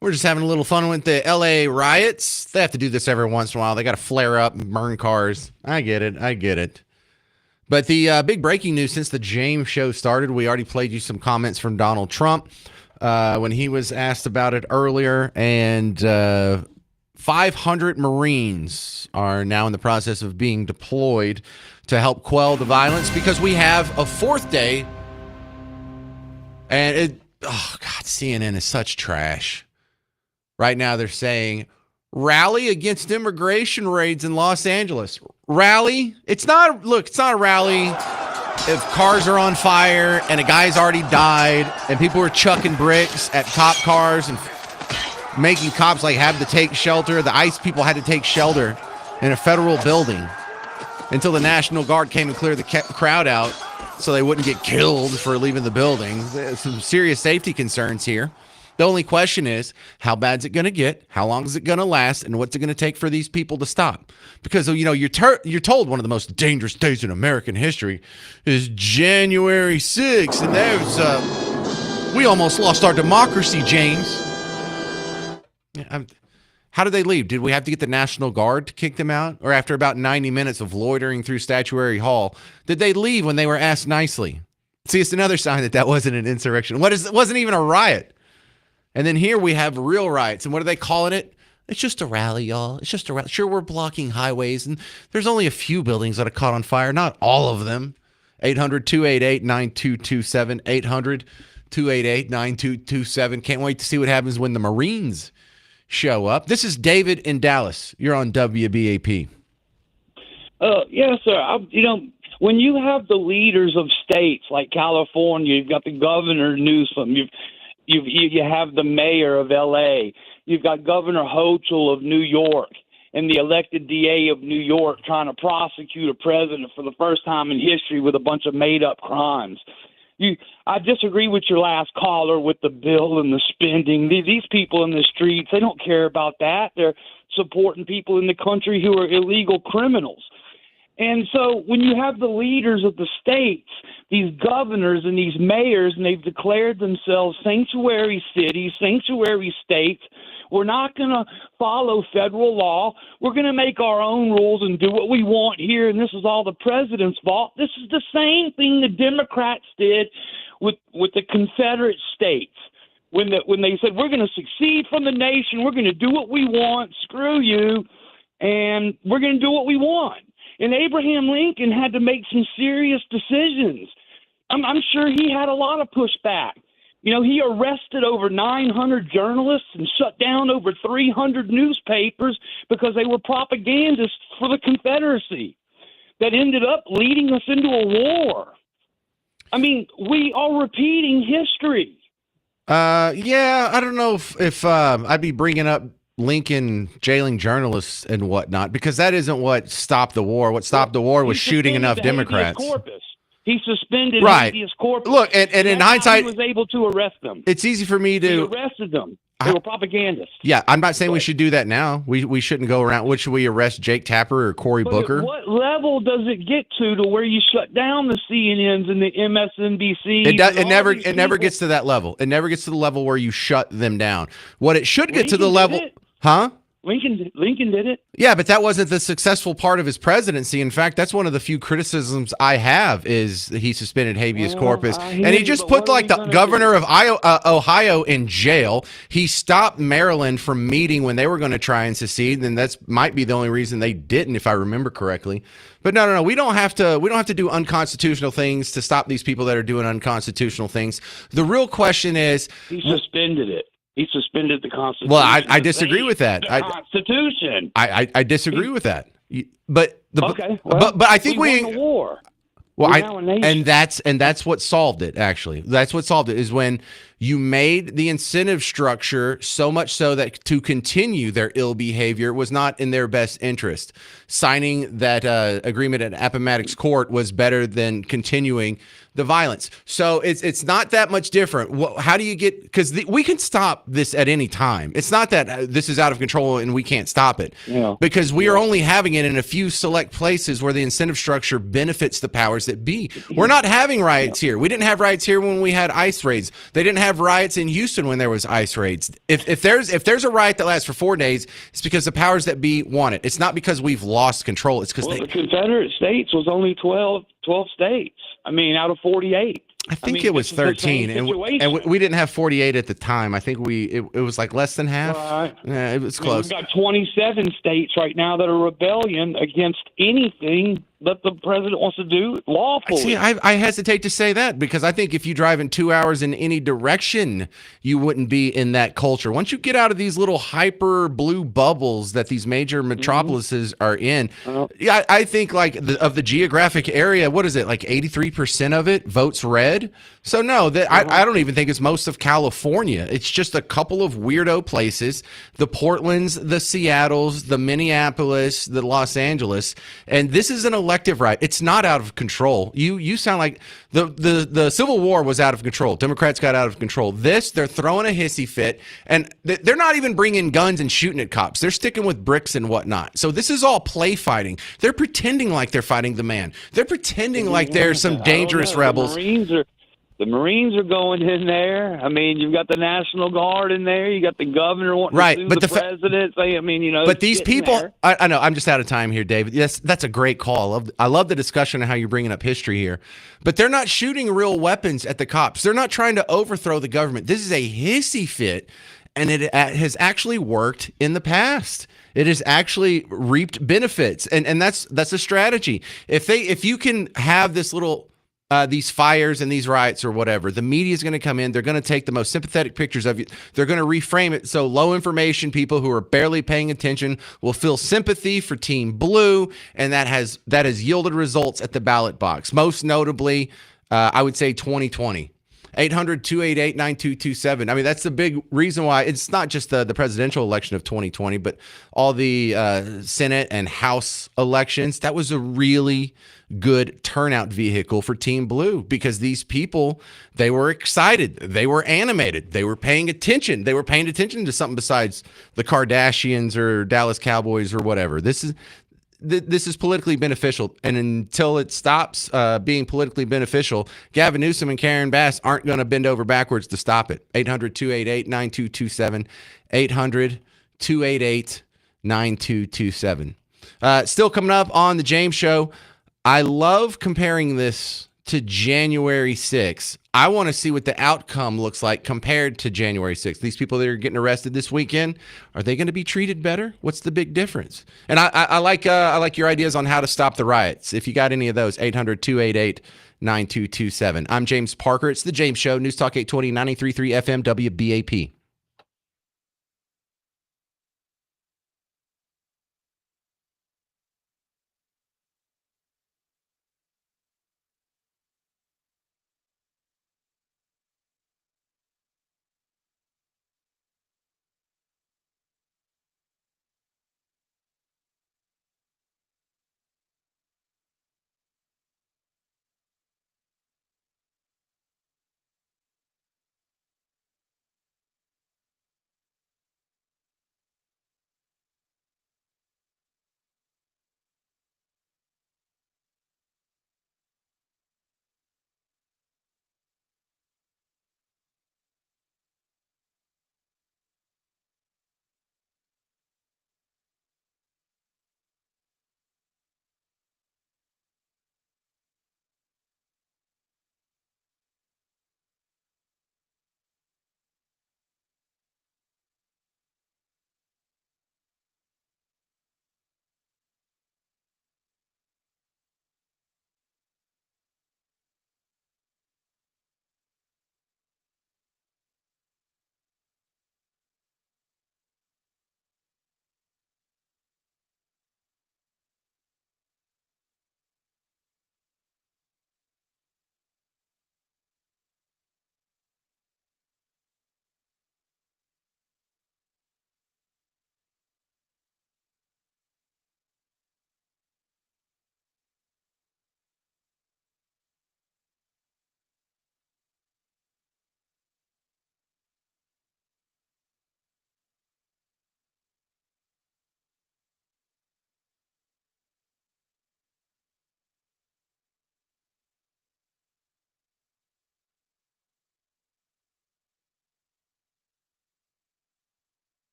We're just having a little fun with the LA riots. They have to do this every once in a while. They got to flare up and burn cars. I get it. But the big breaking news since the James Show started, we already played you some comments from Donald Trump when he was asked about it earlier. And 500 Marines are now in the process of being deployed to help quell the violence because we have a fourth day. And CNN is such trash. Right now they're saying rally against immigration raids in Los Angeles. Rally? It's not a rally if cars are on fire and a guy's already died and people are chucking bricks at cop cars and making cops have to take shelter. The ICE people had to take shelter in a federal building until the National Guard came and cleared the crowd out so they wouldn't get killed for leaving the building. There's some serious safety concerns here. The only question is, how bad is it going to get? How long is it going to last? And what's it going to take for these people to stop? Because, you're told one of the most dangerous days in American history is January 6th. And we almost lost our democracy, James. How did they leave? Did we have to get the National Guard to kick them out? Or after about 90 minutes of loitering through Statuary Hall, did they leave when they were asked nicely? See, it's another sign that wasn't an insurrection. It wasn't even a riot. And then here we have real riots. And what are they calling it? It's just a rally, y'all. It's just a rally. Sure, we're blocking highways. And there's only a few buildings that are caught on fire. Not all of them. 800-288-9227. 800-288-9227. Can't wait to see what happens when the Marines show up. This is David in Dallas. You're on WBAP. Yes, sir. When you have the leaders of states like California, you've got the governor Newsom, you have the mayor of L.A., you've got Governor Hochul of New York, and the elected DA of New York trying to prosecute a president for the first time in history with a bunch of made-up crimes. I disagree with your last caller with the bill and the spending. These people in the streets, they don't care about that. They're supporting people in the country who are illegal criminals. And so when you have the leaders of the states, these governors and these mayors, and they've declared themselves sanctuary cities, sanctuary states, we're not going to follow federal law. We're going to make our own rules and do what we want here, and this is all the president's fault. This is the same thing the Democrats did with the Confederate states. When they said, we're going to secede from the nation, we're going to do what we want, screw you, and we're going to do what we want. And Abraham Lincoln had to make some serious decisions. I'm sure he had a lot of pushback. He arrested over 900 journalists and shut down over 300 newspapers because they were propagandists for the Confederacy that ended up leading us into a war. I mean, we are repeating history. Yeah, I don't know if I'd be bringing up Lincoln jailing journalists and whatnot, because that isn't what stopped the war. What stopped the war was shooting enough Democrats. He suspended right. habeas corpus. Look, and in hindsight, he was able to arrest them. It's easy for me to. He arrested them. They were propagandists. Yeah, I'm not saying we should do that now. We shouldn't go around. What should we arrest? Jake Tapper or Cory Booker? What level does it get to where you shut down the CNNs and the MSNBCs? It never gets to that level. It never gets to the level where you shut them down. What it should get to the level, huh? Lincoln did it. Yeah, but that wasn't the successful part of his presidency. In fact, that's one of the few criticisms I have is he suspended habeas corpus. And he just put the governor of Ohio in jail. He stopped Maryland from meeting when they were going to try and secede. And that's might be the only reason they didn't, if I remember correctly. But no. We don't have to do unconstitutional things to stop these people that are doing unconstitutional things. The real question is, he suspended it. He suspended the Constitution. Well, I disagree with that. The Constitution. I disagree with that. But okay. But I think we won the war. Well, and that's what solved it. Actually, that's what solved it is when You made the incentive structure so much so that to continue their ill behavior was not in their best interest. Signing that agreement at Appomattox Court was better than continuing the violence. So it's not that much different. How do you get, because we can stop this at any time. It's not that this is out of control and we can't stop it. Yeah. Because we are only having it in a few select places where the incentive structure benefits the powers that be. We're not having riots here. We didn't have riots here when we had ICE raids. They didn't have riots in Houston when there was ICE raids. If there's a riot that lasts for 4 days, it's because the powers that be want it. It's not because we've lost control. It's because the Confederate States was only 12 states. I mean, out of 48. I think it was 13, and we didn't have 48 at the time. I think it was like less than half. Right. Yeah, it was close. We've got 27 states right now that are rebellion against anything that the president wants to do lawfully. See, I hesitate to say that because I think if you drive in 2 hours in any direction, you wouldn't be in that culture. Once you get out of these little hyper blue bubbles that these major metropolises are in, yeah, I think like of the geographic area, what is it, like 83% of it votes red? So no, I don't even think it's most of California. It's just a couple of weirdo places, the Portlands, the Seattles, the Minneapolis, the Los Angeles, and this is an elective right. It's not out of control. You sound like the Civil War was out of control. Democrats got out of control. They're throwing a hissy fit, and they're not even bringing guns and shooting at cops. They're sticking with bricks and whatnot. So this is all play fighting. They're pretending like they're fighting the man. They're pretending like there's some dangerous rebels. The Marines are going in there. I mean, you've got the National Guard in there. You got the governor wanting to sue the president. I mean, But these people, I know, I'm just out of time here, David. Yes, that's a great call. I love the discussion and how you're bringing up history here. But they're not shooting real weapons at the cops. They're not trying to overthrow the government. This is a hissy fit, and it has actually worked in the past. It has actually reaped benefits, and that's a strategy. If you can have this little these fires and these riots or whatever, the media is going to come in. They're going to take the most sympathetic pictures of you. They're going to reframe it so low information people who are barely paying attention will feel sympathy for Team Blue, and that has yielded results at the ballot box. Most notably, I would say 2020. 800-288-9227. I mean, that's the big reason why it's not just the presidential election of 2020, but all the Senate and House elections. That was a really good turnout vehicle for Team Blue because these people, they were excited. They were animated. They were paying attention. They were paying attention to something besides the Kardashians or Dallas Cowboys or whatever. This is politically beneficial, and until it stops being politically beneficial, Gavin Newsom and Karen Bass aren't going to bend over backwards to stop it. 800-288-9227, 800-288-9227. Still coming up on the James Show, I love comparing this to January 6th. I want to see what the outcome looks like compared to January 6th. These people that are getting arrested this weekend, are they going to be treated better? What's the big difference? And I like your ideas on how to stop the riots. If you got any of those, 800-288-9227. I'm James Parker. It's The James Show, News Talk 820, 93.3 FM, WBAP.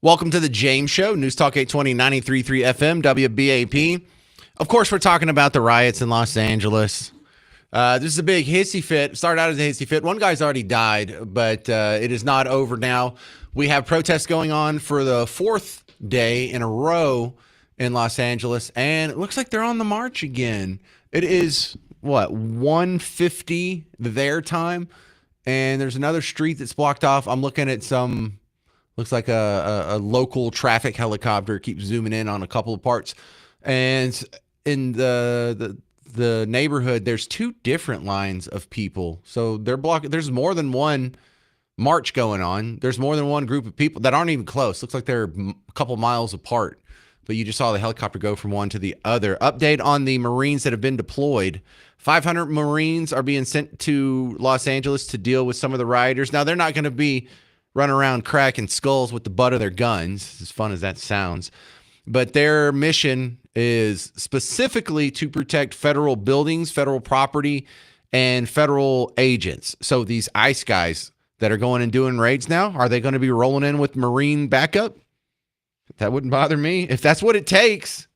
Welcome to the James Show, News Talk 820, 93.3 FM, WBAP. Of course, we're talking about the riots in Los Angeles. This is a big hissy fit. Started out as a hissy fit. One guy's already died, but it is not over now. We have protests going on for the fourth day in a row in Los Angeles, and it looks like they're on the march again. It is, 1:50 their time, and there's another street that's blocked off. I'm looking at looks like a local traffic helicopter keeps zooming in on a couple of parts. And in the neighborhood, there's two different lines of people. So they're blocking. There's more than one march going on. There's more than one group of people that aren't even close. Looks like they're a couple miles apart. But you just saw the helicopter go from one to the other. Update on the Marines that have been deployed. 500 Marines are being sent to Los Angeles to deal with some of the rioters. Now, they're not going to be running around cracking skulls with the butt of their guns, as fun as that sounds. But their mission is specifically to protect federal buildings, federal property, and federal agents. So these ICE guys that are going and doing raids now, are they going to be rolling in with Marine backup? That wouldn't bother me. If that's what it takes.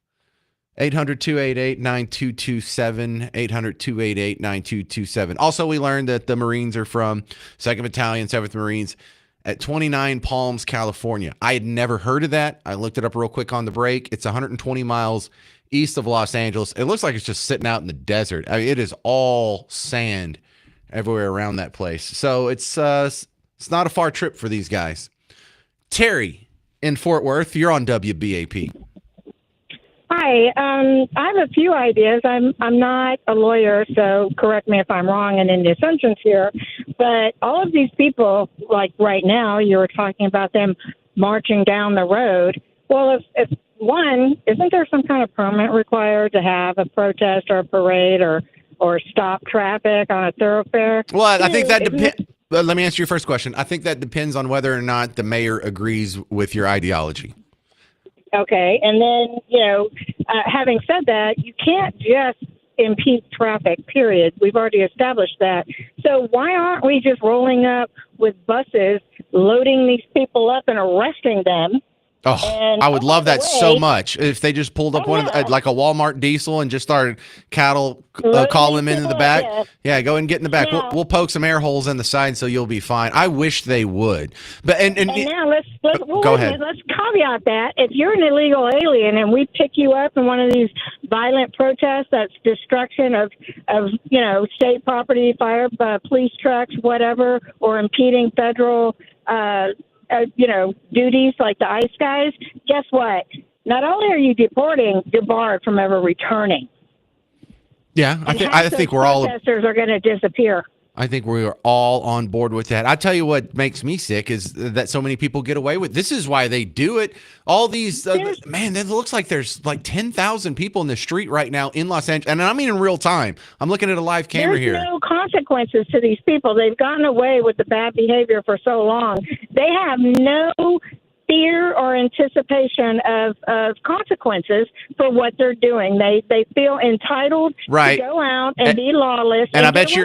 800-288-9227, 800-288-9227. Also, we learned that the Marines are from 2nd Battalion, 7th Marines, at 29 Palms, California. I had never heard of that. I looked it up real quick on the break. It's 120 miles east of Los Angeles. It looks like it's just sitting out in the desert. I mean, it is all sand everywhere around that place. So it's not a far trip for these guys. Terry in Fort Worth, you're on WBAP. Hi, I have a few ideas. I'm not a lawyer, so correct me if I'm wrong and in the assumptions here. But all of these people, like right now, you were talking about them marching down the road. Well, if one, isn't there some kind of permit required to have a protest or a parade or stop traffic on a thoroughfare? Well, I think that depends. Let me answer your first question. I think that depends on whether or not the mayor agrees with your ideology. Okay, and then, having said that, you can't just impede traffic, period. We've already established that. So why aren't we just rolling up with buses, loading these people up and arresting them? Oh, I would love that so much if they just pulled up like a Walmart diesel and just started calling them into the back. Yeah, go and get in the back. We'll poke some air holes in the side so you'll be fine. I wish they would. But and now let's go ahead. Let's caveat that if you're an illegal alien and we pick you up in one of these violent protests, that's destruction of state property, fire, police trucks, whatever, or impeding federal duties like the ICE guys, guess what? Not only are you deporting, you're barred from ever returning. Yeah, I think we're all protesters are going to disappear. I think we are all on board with that. I tell you what makes me sick is that so many people get away with. This is why they do it. All these man, it looks like there's like 10,000 people in the street right now in Los Angeles, and I mean in real time. I'm looking at a live camera here. There's no consequences to these people. They've gotten away with the bad behavior for so long. They have no fear or anticipation of consequences for what they're doing. They feel entitled to go out and be lawless. And I bet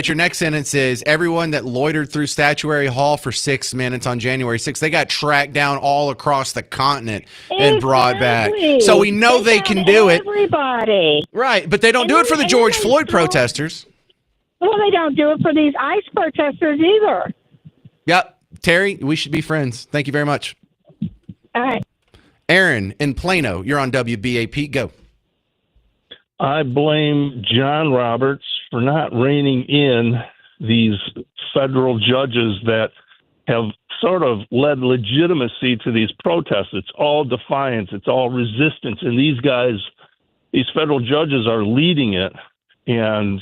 your next sentence is everyone that loitered through Statuary Hall for 6 minutes on January 6th, they got tracked down all across the continent and brought back. So we know they can do it. Everybody. Right, but they don't do it for the George Floyd protesters. Well, they don't do it for these ICE protesters either. Yep. Terry, we should be friends. Thank you very much. All right. Aaron in Plano, you're on WBAP. Go. I blame John Roberts for not reining in these federal judges that have sort of led legitimacy to these protests. It's all defiance. It's all resistance. And these guys, these federal judges are leading it. And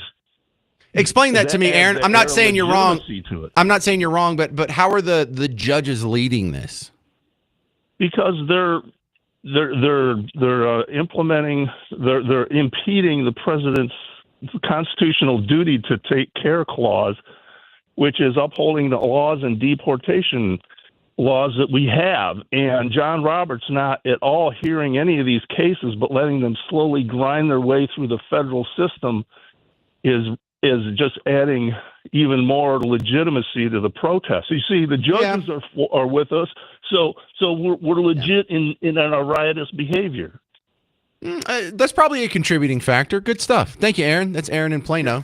explain that to me, Aaron. I'm not saying you're wrong. I'm not saying you're wrong, but how are the judges leading this? Because they're implementing, they're impeding the president's constitutional duty to take care clause, which is upholding the laws and deportation laws that we have. And John Roberts not at all hearing any of these cases, but letting them slowly grind their way through the federal system is is just adding even more legitimacy to the protest. You see, the judges are with us, so we're legit in our riotous behavior. That's probably a contributing factor. Good stuff. Thank you, Aaron. That's Aaron in Plano.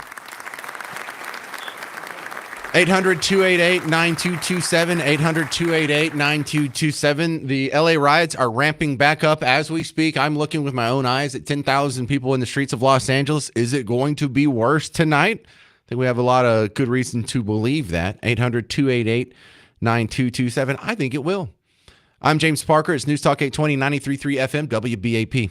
800-288-9227, 800-288-9227. The LA riots are ramping back up as we speak. I'm looking with my own eyes at 10,000 people in the streets of Los Angeles. Is it going to be worse tonight? I think we have a lot of good reason to believe that. 800-288-9227. I think it will. I'm James Parker. It's News Talk 820, 93.3 FM, WBAP.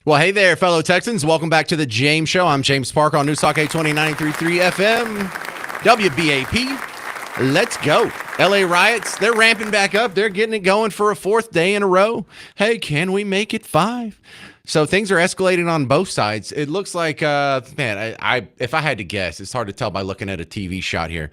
Well, hey there, fellow Texans. Welcome back to the James Show. I'm James Parker on News Talk 829.33 FM, WBAP. Let's go. LA riots, they're ramping back up. They're getting it going for a fourth day in a row. Hey, can we make it 5? So things are escalating on both sides. It looks like, man, if I had to guess, it's hard to tell by looking at a TV shot here,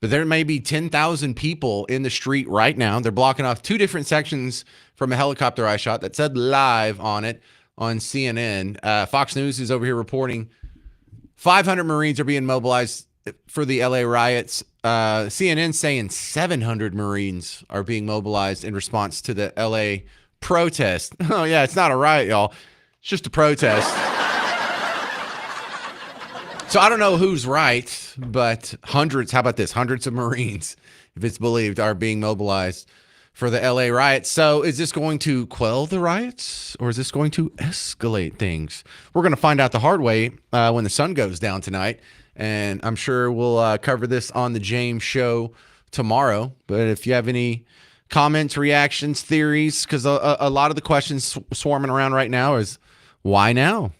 but there may be 10,000 people in the street right now. They're blocking off 2 different sections from a helicopter I shot that said live on it on CNN. Fox News is over here reporting 500 Marines are being mobilized for the LA riots. CNN saying 700 Marines are being mobilized in response to the LA protest. Oh, yeah, it's not a riot, y'all. It's just a protest. So I don't know who's right, but hundreds, how about this? Hundreds of Marines, if it's believed, are being mobilized for the LA riots. So is this going to quell the riots or is this going to escalate things? We're going to find out the hard way when the sun goes down tonight. And I'm sure we'll cover this on the James Show tomorrow. But if you have any comments, reactions, theories, because a lot of the questions swarming around right now is why now?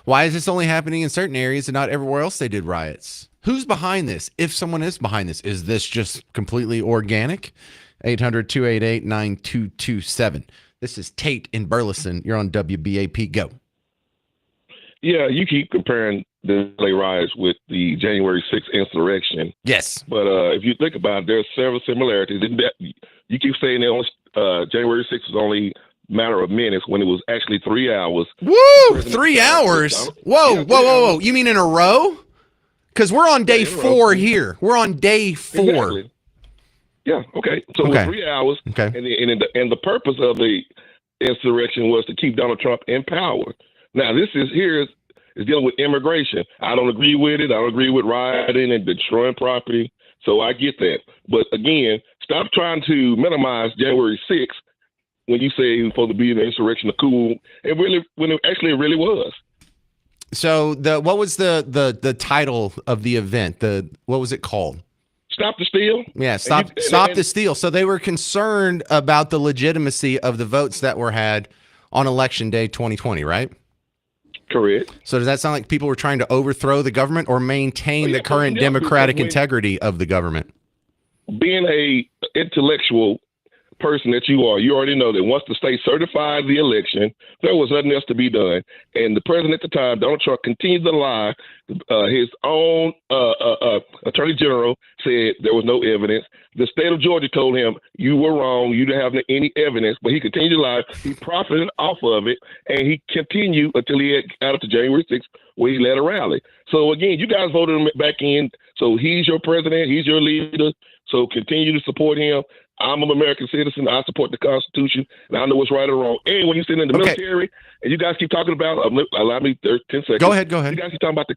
Why is this only happening in certain areas and not everywhere else they did riots? Who's behind this? If someone is behind this, is this just completely organic? 800-288-9227. This is Tate in Burleson. You're on WBAP. Go. Yeah, you keep comparing the LA riots with the January 6th insurrection. Yes. But if you think about it, there's several similarities. You keep saying that only, January 6th was only a matter of minutes when it was actually 3 hours. Woo! 3 hours? Whoa. You mean in a row? Because we're on day 4 here. We're on day 4. Exactly. Yeah, okay. So it was 3 hours. Okay. And the purpose of the insurrection was to keep Donald Trump in power. Now, this is dealing with immigration. I don't agree with it. I don't agree with rioting and destroying property. So I get that. But again, stop trying to minimize January 6th when you say it was supposed to be an insurrection of cool. When it actually really was. So what was the title of the event? What was it called? Stop the Steal? Yeah, stop the steal. So they were concerned about the legitimacy of the votes that were had on Election Day 2020, right? Correct. So does that sound like people were trying to overthrow the government or maintain the current democratic integrity of the government? Being a intellectual person that you are, you already know that once the state certified the election, there was nothing else to be done. And the president at the time, Donald Trump, continued to lie. His own attorney general said there was no evidence. The state of Georgia told him, you were wrong. You didn't have any evidence. But he continued to lie. He profited off of it. And he continued until he got up to January 6th, where he led a rally. So, again, you guys voted him back in. So he's your president. He's your leader. So continue to support him. I'm an American citizen. I support the Constitution, and I know what's right or wrong. And when you sit in the military, and you guys keep talking about, allow me 10 seconds. Go ahead. You guys keep talking about the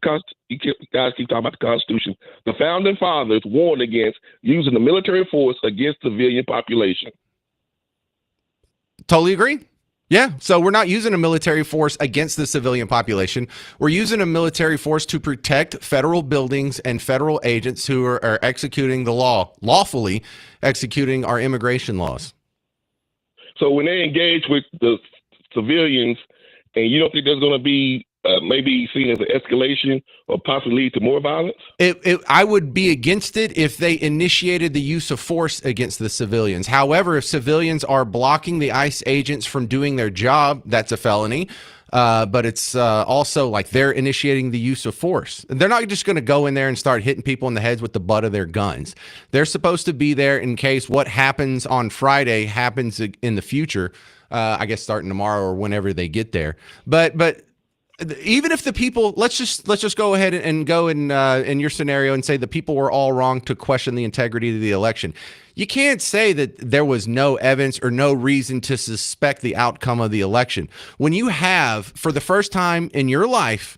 Constitution. The founding fathers warned against using the military force against civilian population. Totally agree. Yeah, so we're not using a military force against the civilian population. We're using a military force to protect federal buildings and federal agents who are executing the law, lawfully executing our immigration laws. So when they engage with the civilians, and you don't think there's going to be maybe seen as an escalation or possibly lead to more violence? I would be against it if they initiated the use of force against the civilians. However, if civilians are blocking the ICE agents from doing their job, that's a felony. But it's also like they're initiating the use of force. They're not just going to go in there and start hitting people in the heads with the butt of their guns. They're supposed to be there in case what happens on Friday happens in the future, I guess starting tomorrow or whenever they get there. But even if the people, let's just go ahead and go in your scenario and say the people were all wrong to question the integrity of the election. You can't say that there was no evidence or no reason to suspect the outcome of the election. When you have, for the first time in your life,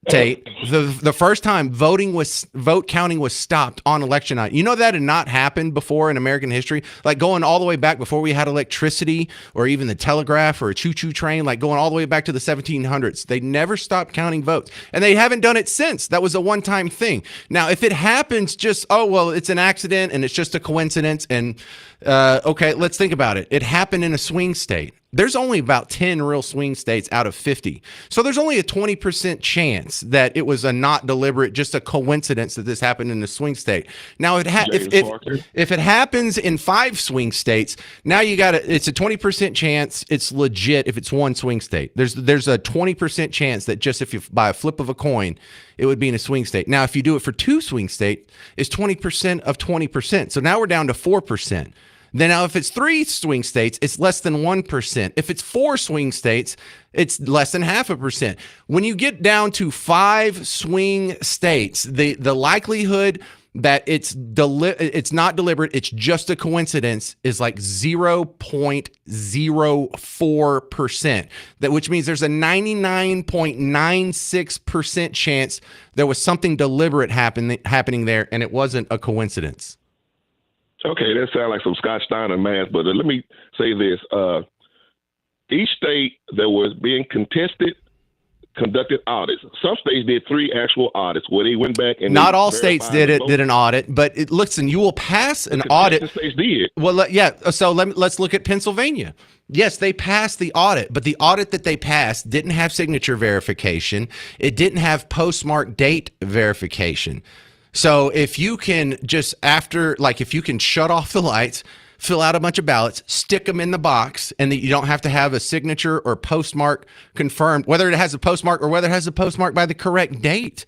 Tate, the first time vote counting was stopped on election night. You know that had not happened before in American history, like going all the way back before we had electricity or even the telegraph or a choo-choo train, like going all the way back to the 1700s. They never stopped counting votes, and they haven't done it since. That was a one-time thing. Now, if it happens just, oh, well, it's an accident and it's just a coincidence, and okay, let's think about it. It happened in a swing state. There's only about 10 real swing states out of 50. So there's only a 20% chance that it was a not deliberate, just a coincidence that this happened in a swing state. Now, if it happens in 5 swing states, now it's a 20% chance it's legit if it's one swing state. There's a 20% chance that just if you by a flip of a coin, it would be in a swing state. Now, if you do it for 2 swing states, it's 20% of 20%. So now we're down to 4%. Then now if it's 3 swing states, it's less than 1%. If it's 4 swing states, it's less than 0.5%. When you get down to 5 swing states, the likelihood that it's not deliberate, it's just a coincidence, is like 0.04%. Which means there's a 99.96% chance there was something deliberate happening there, and it wasn't a coincidence. Okay, that sounds like some Scott Steiner math, but let me say this. Each state that was being contested conducted audits. Some states did 3 actual audits where they went back and not all states did an audit, but listen, you will pass an audit. States did. Well, yeah. So let's look at Pennsylvania. Yes, they passed the audit, but the audit that they passed didn't have signature verification. It didn't have postmark date verification. So if you can if you can shut off the lights, fill out a bunch of ballots, stick them in the box, and that you don't have to have a signature or postmark confirmed, whether it has a postmark or whether it has a postmark by the correct date,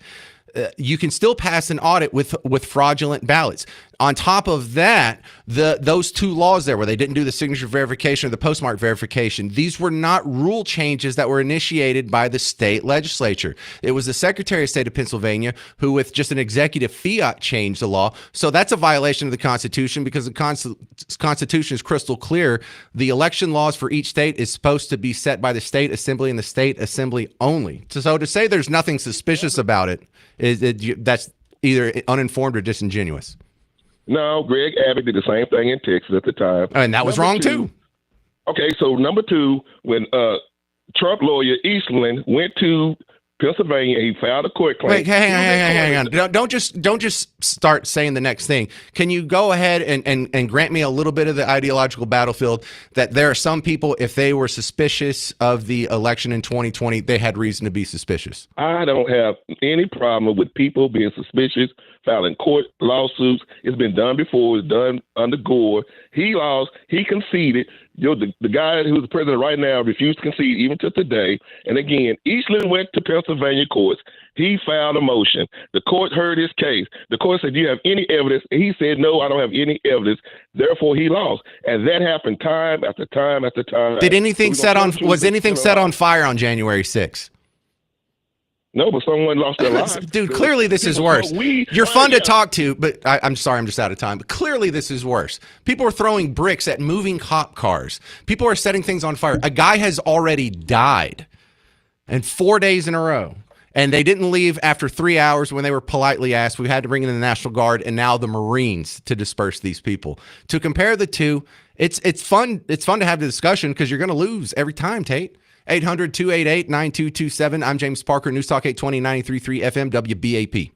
you can still pass an audit with fraudulent ballots. On top of that, those 2 laws there where they didn't do the signature verification or the postmark verification, these were not rule changes that were initiated by the state legislature. It was the Secretary of State of Pennsylvania who, with just an executive fiat, changed the law. So that's a violation of the Constitution because the Constitution is crystal clear. The election laws for each state is supposed to be set by the state assembly and the state assembly only. So to say there's nothing suspicious about it, that's either uninformed or disingenuous. No, Greg Abbott did the same thing in Texas at the time. And that was wrong too. Okay, so number 2, when Trump lawyer Eastland went to Pennsylvania, he filed a court claim. Wait, hang on. Don't just start saying the next thing. Can you go ahead and grant me a little bit of the ideological battlefield that there are some people, if they were suspicious of the election in 2020, they had reason to be suspicious? I don't have any problem with people being suspicious, filing court lawsuits. It's been done before. It's done under Gore. He lost. He conceded. The guy who's the president right now refused to concede even to today. And again, Eastland went to Pennsylvania courts. He filed a motion. The court heard his case. The court said, "Do you have any evidence?" And he said, "No, I don't have any evidence." Therefore, he lost. And that happened time after time after time. Was anything set on fire on January 6th? No, but someone lost their lives. Dude, clearly this is worse. You're fun to talk to, but I'm sorry, I'm just out of time. But clearly this is worse. People are throwing bricks at moving cop cars. People are setting things on fire. A guy has already died, and 4 days in a row. And they didn't leave after 3 hours when they were politely asked. We had to bring in the National Guard and now the Marines to disperse these people. To compare the two, it's fun. It's fun to have the discussion because you're going to lose every time, Tate. 800-288-9227. I'm James Parker, News Talk 820, 93.3 FM, WBAP.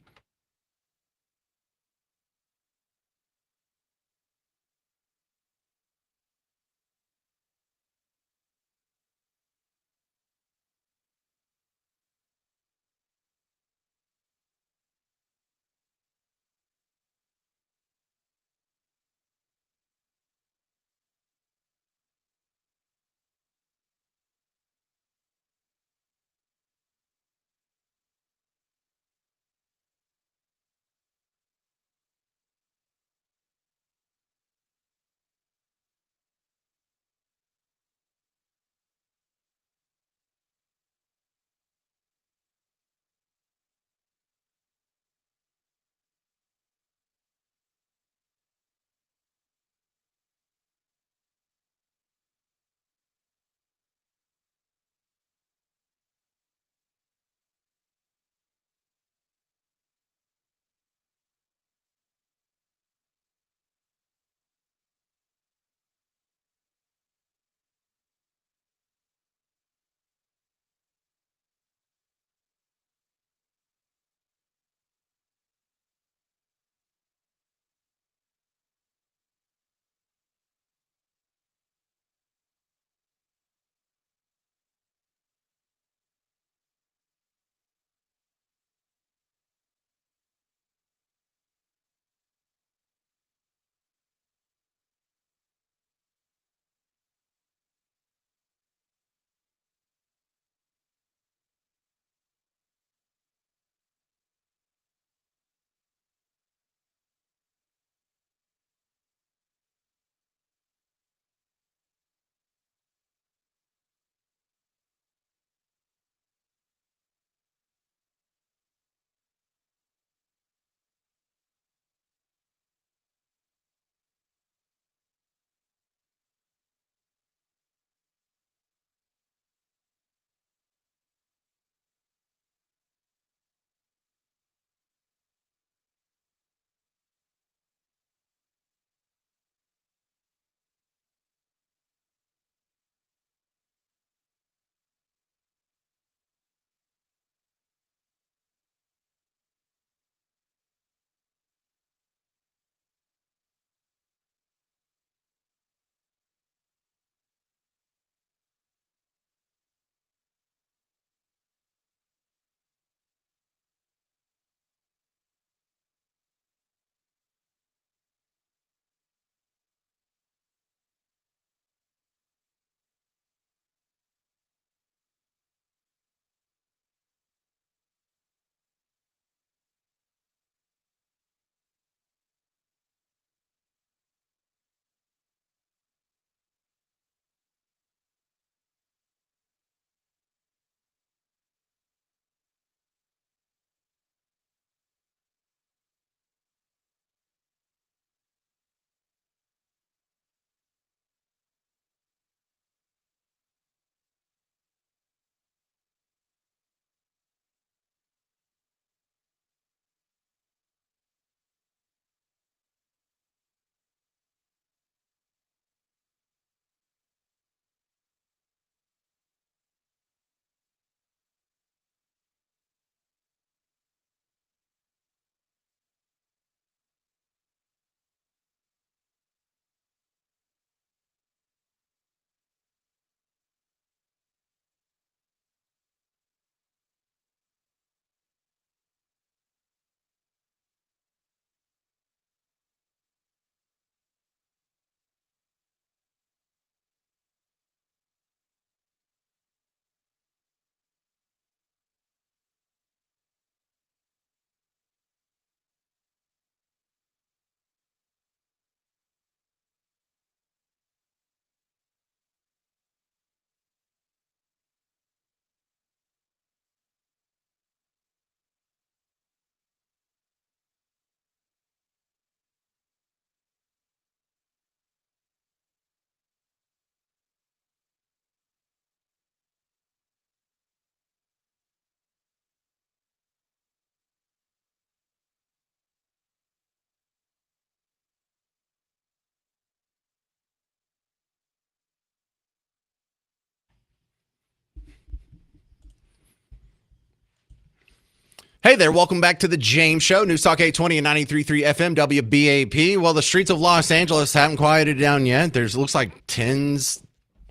Hey there, welcome back to the James Show, News Talk 820 and 93.3 FM WBAP. Well, the streets of Los Angeles haven't quieted down yet. Looks like tens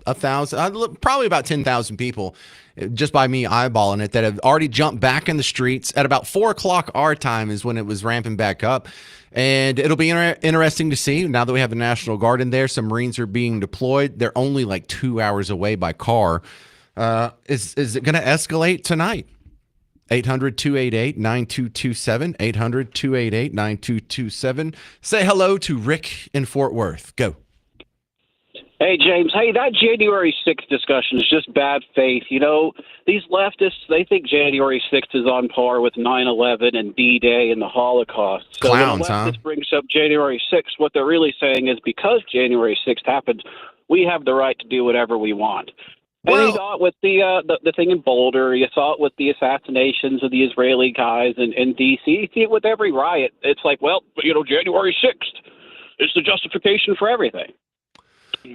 of thousands, probably about 10,000 people, just by me eyeballing it, that have already jumped back in the streets. At about 4 o'clock our time is when it was ramping back up. And it'll be interesting to see, now that we have the National Guard in there, some Marines are being deployed. They're only like 2 hours away by car. Is it going to escalate tonight? 800-288-9227, 800-288-9227. Say hello to Rick in Fort Worth. Go. Hey, James. Hey, that January 6th discussion is just bad faith. You know, these leftists, they think January 6th is on par with 9/11 and D-Day and the Holocaust. So Clowns, when leftist brings up January 6th, what they're really saying is because January 6th happened, we have the right to do whatever we want. And you saw it with the thing in Boulder. You saw it with the assassinations of the Israeli guys in D.C. You see it with every riot. It's like, well, you know, January 6th is the justification for everything.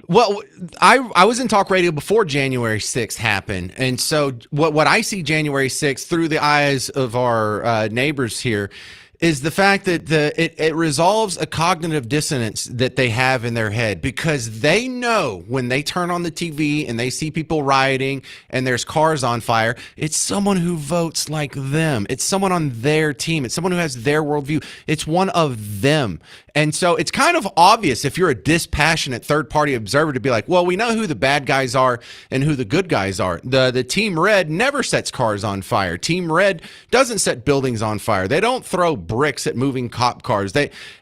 Well, I was in talk radio before January 6th happened. And so what I see January 6th through the eyes of our neighbors here is the fact that it resolves a cognitive dissonance that they have in their head, because they know when they turn on the TV and they see people rioting and there's cars on fire, it's someone who votes like them. It's someone on their team. It's someone who has their worldview. It's one of them. And so it's kind of obvious if you're a dispassionate third-party observer to be like, well, we know who the bad guys are and who the good guys are. The Team Red never sets cars on fire. Team Red doesn't set buildings on fire. They don't throw bricks at moving cop cars.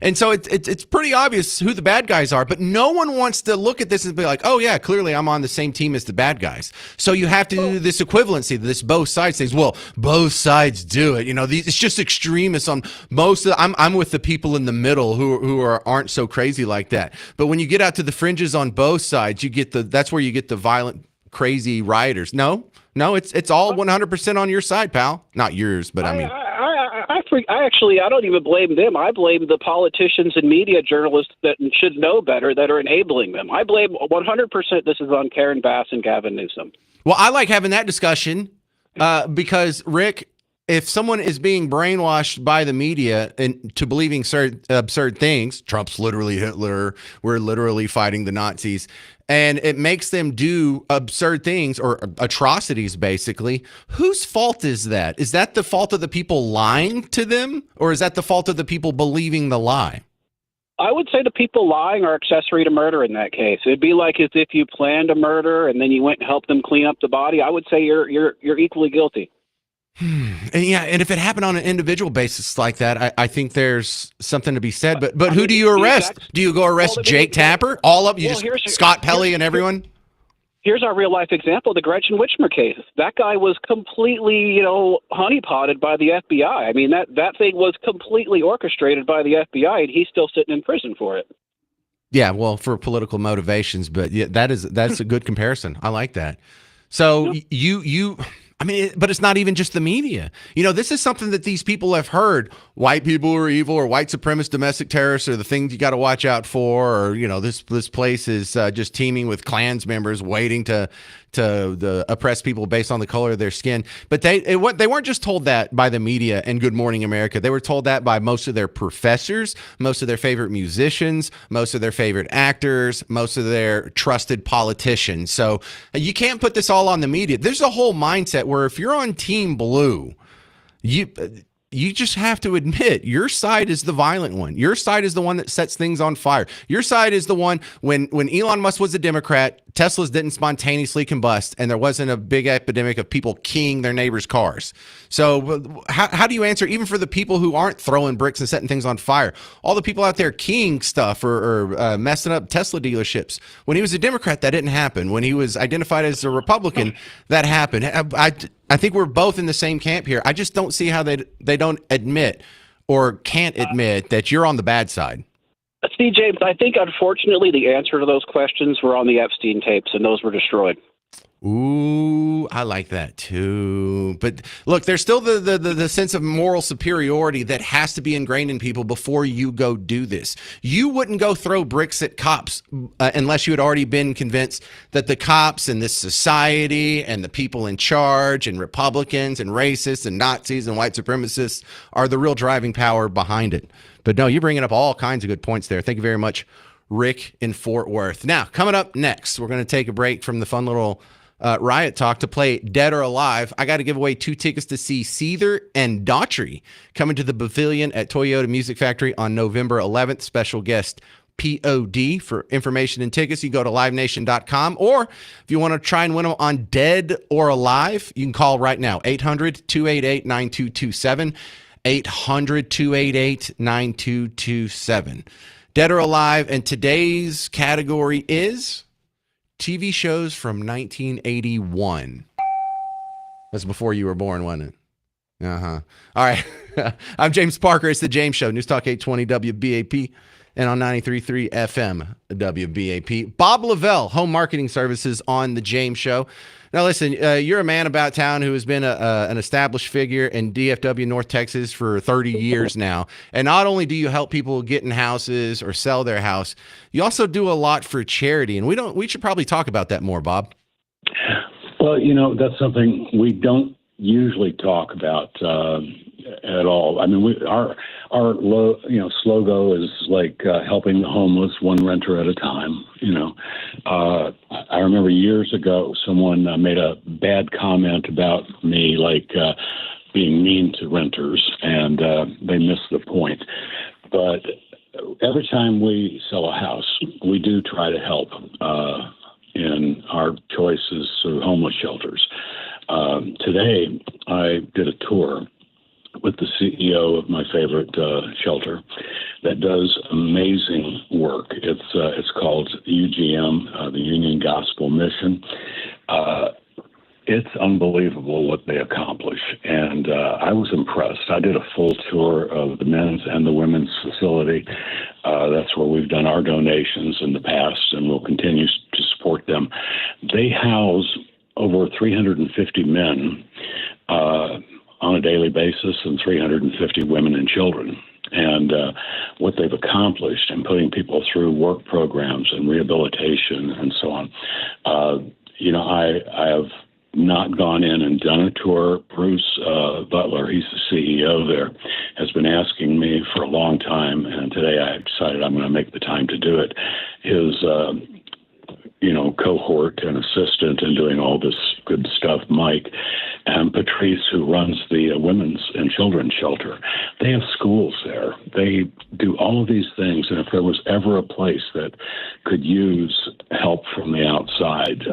And so it's pretty obvious who the bad guys are, but no one wants to look at this and be like, oh yeah, clearly I'm on the same team as the bad guys. So you have to do this equivalency, this both sides things. Well, both sides do it. You know, it's just extremists on most of I'm with the people in the middle who aren't so crazy like that. But when you get out to the fringes on both sides, that's where you get the violent, crazy rioters. No, it's all 100% on your side, pal. Not yours, but I mean. I don't even blame them. I blame the politicians and media journalists that should know better that are enabling them. I blame 100% this is on Karen Bass and Gavin Newsom. Well, I like having that discussion because, Rick, if someone is being brainwashed by the media into believing absurd things, Trump's literally Hitler, we're literally fighting the Nazis, and it makes them do absurd things or atrocities, basically, whose fault is that? Is that the fault of the people lying to them, or is that the fault of the people believing the lie? I would say the people lying are accessory to murder in that case. It'd be like as if you planned a murder and then you went and helped them clean up the body. I would say you're equally guilty. And yeah, and if it happened on an individual basis like that, I think there's something to be said. But who do you arrest? Do you go arrest Jake Tapper? All of you, Scott Pelley and everyone? Here's our real life example: the Gretchen Whitmer case. That guy was completely, honeypotted by the FBI. I mean, that thing was completely orchestrated by the FBI, and he's still sitting in prison for it. Yeah, well, for political motivations, but yeah, that's a good comparison. I like that. So but it's not even just the media. This is something that these people have heard. White people are evil, or white supremacist domestic terrorists are the things you got to watch out for, or, this place is just teeming with Klans members waiting to oppress people based on the color of their skin. But they weren't just told that by the media and Good Morning America. They were told that by most of their professors, most of their favorite musicians, most of their favorite actors, most of their trusted politicians. So you can't put this all on the media. There's a whole mindset where if you're on Team Blue, you just have to admit your side is the violent one. Your side is the one that sets things on fire. Your side is the one when Elon Musk was a Democrat, Teslas didn't spontaneously combust, and there wasn't a big epidemic of people keying their neighbors' cars. So how do you answer, even for the people who aren't throwing bricks and setting things on fire? All the people out there keying stuff or messing up Tesla dealerships. When he was a Democrat, that didn't happen. When he was identified as a Republican, that happened. I think we're both in the same camp here. I just don't see how they don't admit or can't admit that you're on the bad side. See, James, I think unfortunately the answer to those questions were on the Epstein tapes, and those were destroyed. Ooh, I like that too. But look, there's still the sense of moral superiority that has to be ingrained in people before you go do this. You wouldn't go throw bricks at cops unless you had already been convinced that the cops and this society and the people in charge and Republicans and racists and Nazis and white supremacists are the real driving power behind it. But no, you're bringing up all kinds of good points there. Thank you very much, Rick in Fort Worth. Now, coming up next, we're going to take a break from the fun little Riot Talk to play Dead or Alive. I got to give away 2 tickets to see Seether and Daughtry coming to the Pavilion at Toyota Music Factory on November 11th. Special guest POD. For information and tickets, you go to livenation.com. Or if you want to try and win them on Dead or Alive, you can call right now, 800-288-9227. 800-288-9227. Dead or Alive, and today's category is TV shows from 1981. That's before you were born, wasn't it? Uh-huh. All right. I'm James Parker. It's The James Show. News Talk 820 WBAP and on 93.3 FM WBAP. Bob Lavelle, Home Marketing Services on The James Show. Now, listen, you're a man about town who has been an established figure in DFW, North Texas for 30 years now. And not only do you help people get in houses or sell their house, you also do a lot for charity. And we should probably talk about that more, Bob. Well, that's something we don't usually talk about at all. I mean, our slogan is like helping the homeless one renter at a time. I remember years ago someone made a bad comment about me, like being mean to renters, and they missed the point. But every time we sell a house, we do try to help in our choices through homeless shelters. Today, I did a tour with the CEO of my favorite shelter that does amazing work. It's called UGM, the Union Gospel Mission. It's unbelievable what they accomplish, and I was impressed. I did a full tour of the men's and the women's facility. That's where we've done our donations in the past, and we'll continue to support them. They house over 350 men on a daily basis and 350 women and children. And what they've accomplished in putting people through work programs and rehabilitation and so on. I have not gone in and done a tour. Bruce Butler, he's the CEO there, has been asking me for a long time, and today I decided I'm going to make the time to do it. His cohort and assistant in doing all this good stuff, Mike, and Patrice, who runs the women's and children's shelter. They have schools there. They do all of these things, and if there was ever a place that could use help from the outside,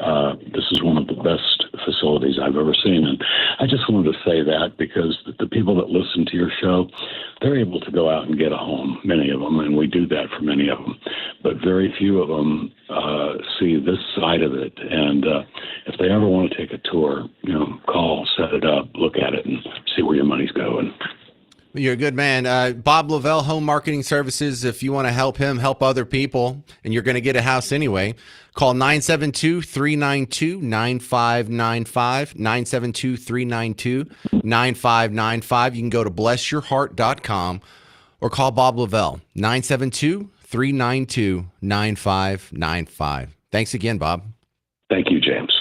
this is one of the best facilities I've ever seen. And I just wanted to say that because the people that listen to your show, they're able to go out and get a home, many of them, and we do that for many of them. But very few of them see this side of it. And if they ever want to take a tour, call, set it up, look at it, and see where your money's going. You're a good man. Bob Lavelle, Home Marketing Services. If you want to help him help other people, and you're going to get a house anyway, call 972-392-9595, 972-392-9595. You can go to blessyourheart.com or call Bob Lavelle, 972-392-9595. Thanks again, Bob. Thank you, James.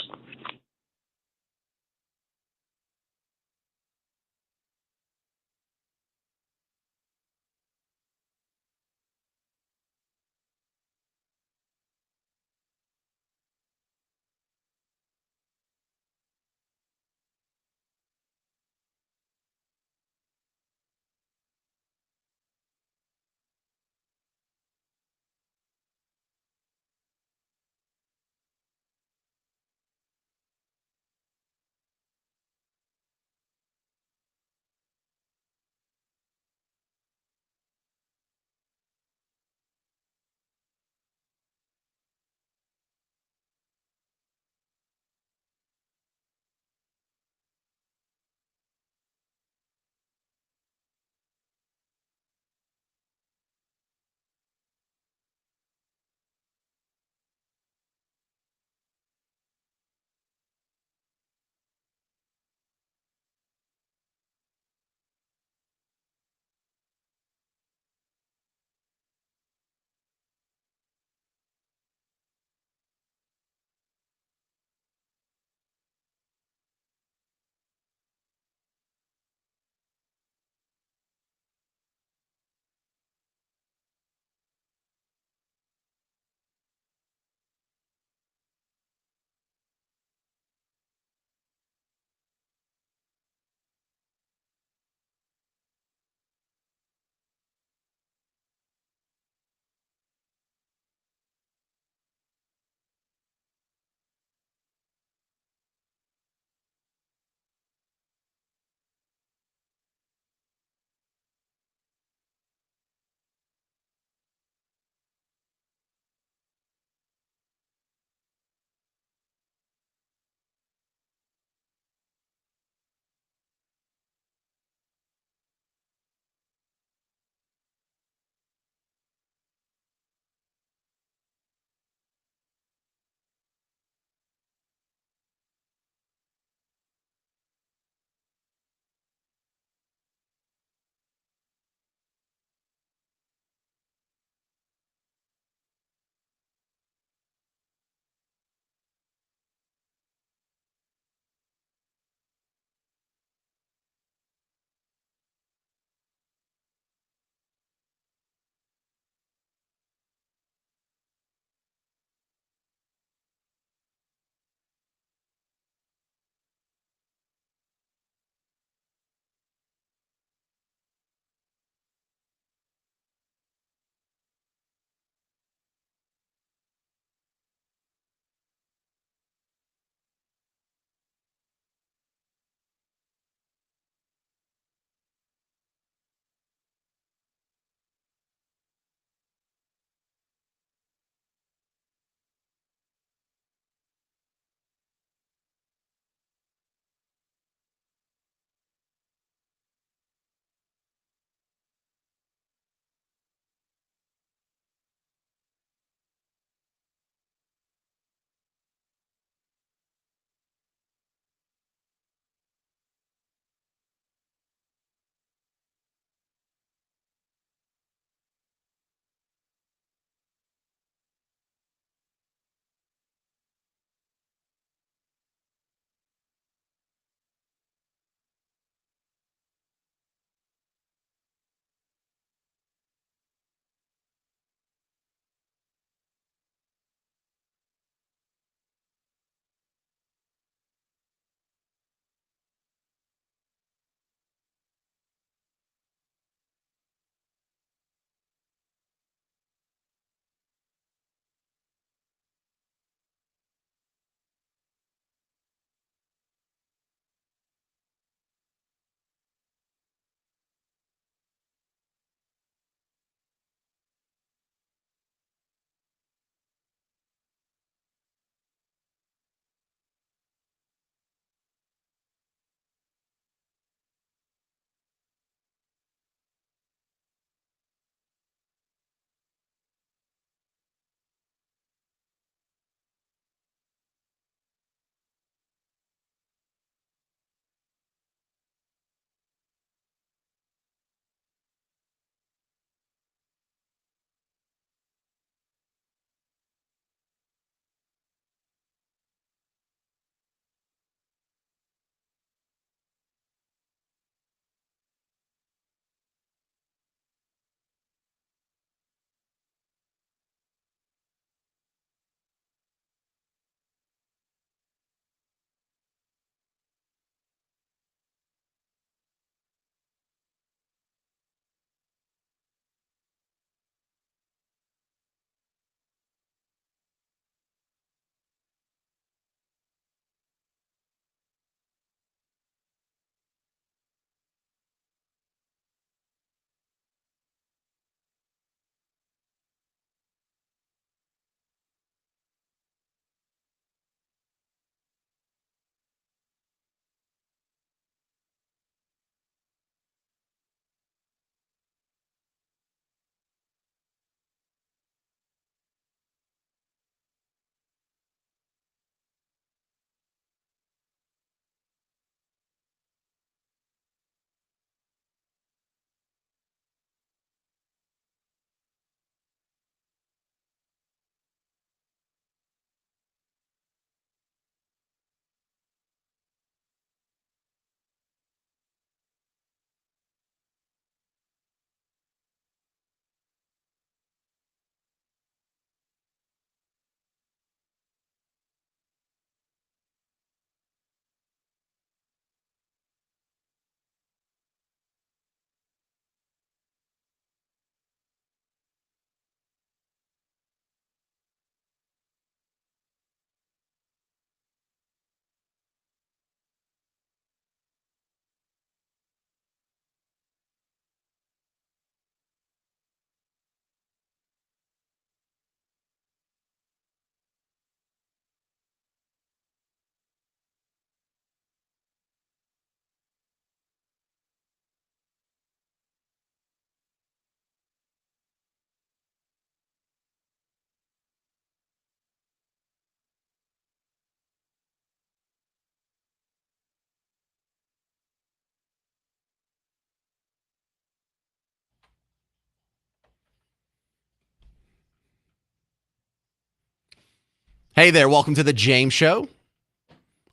Hey there, welcome to the James Show.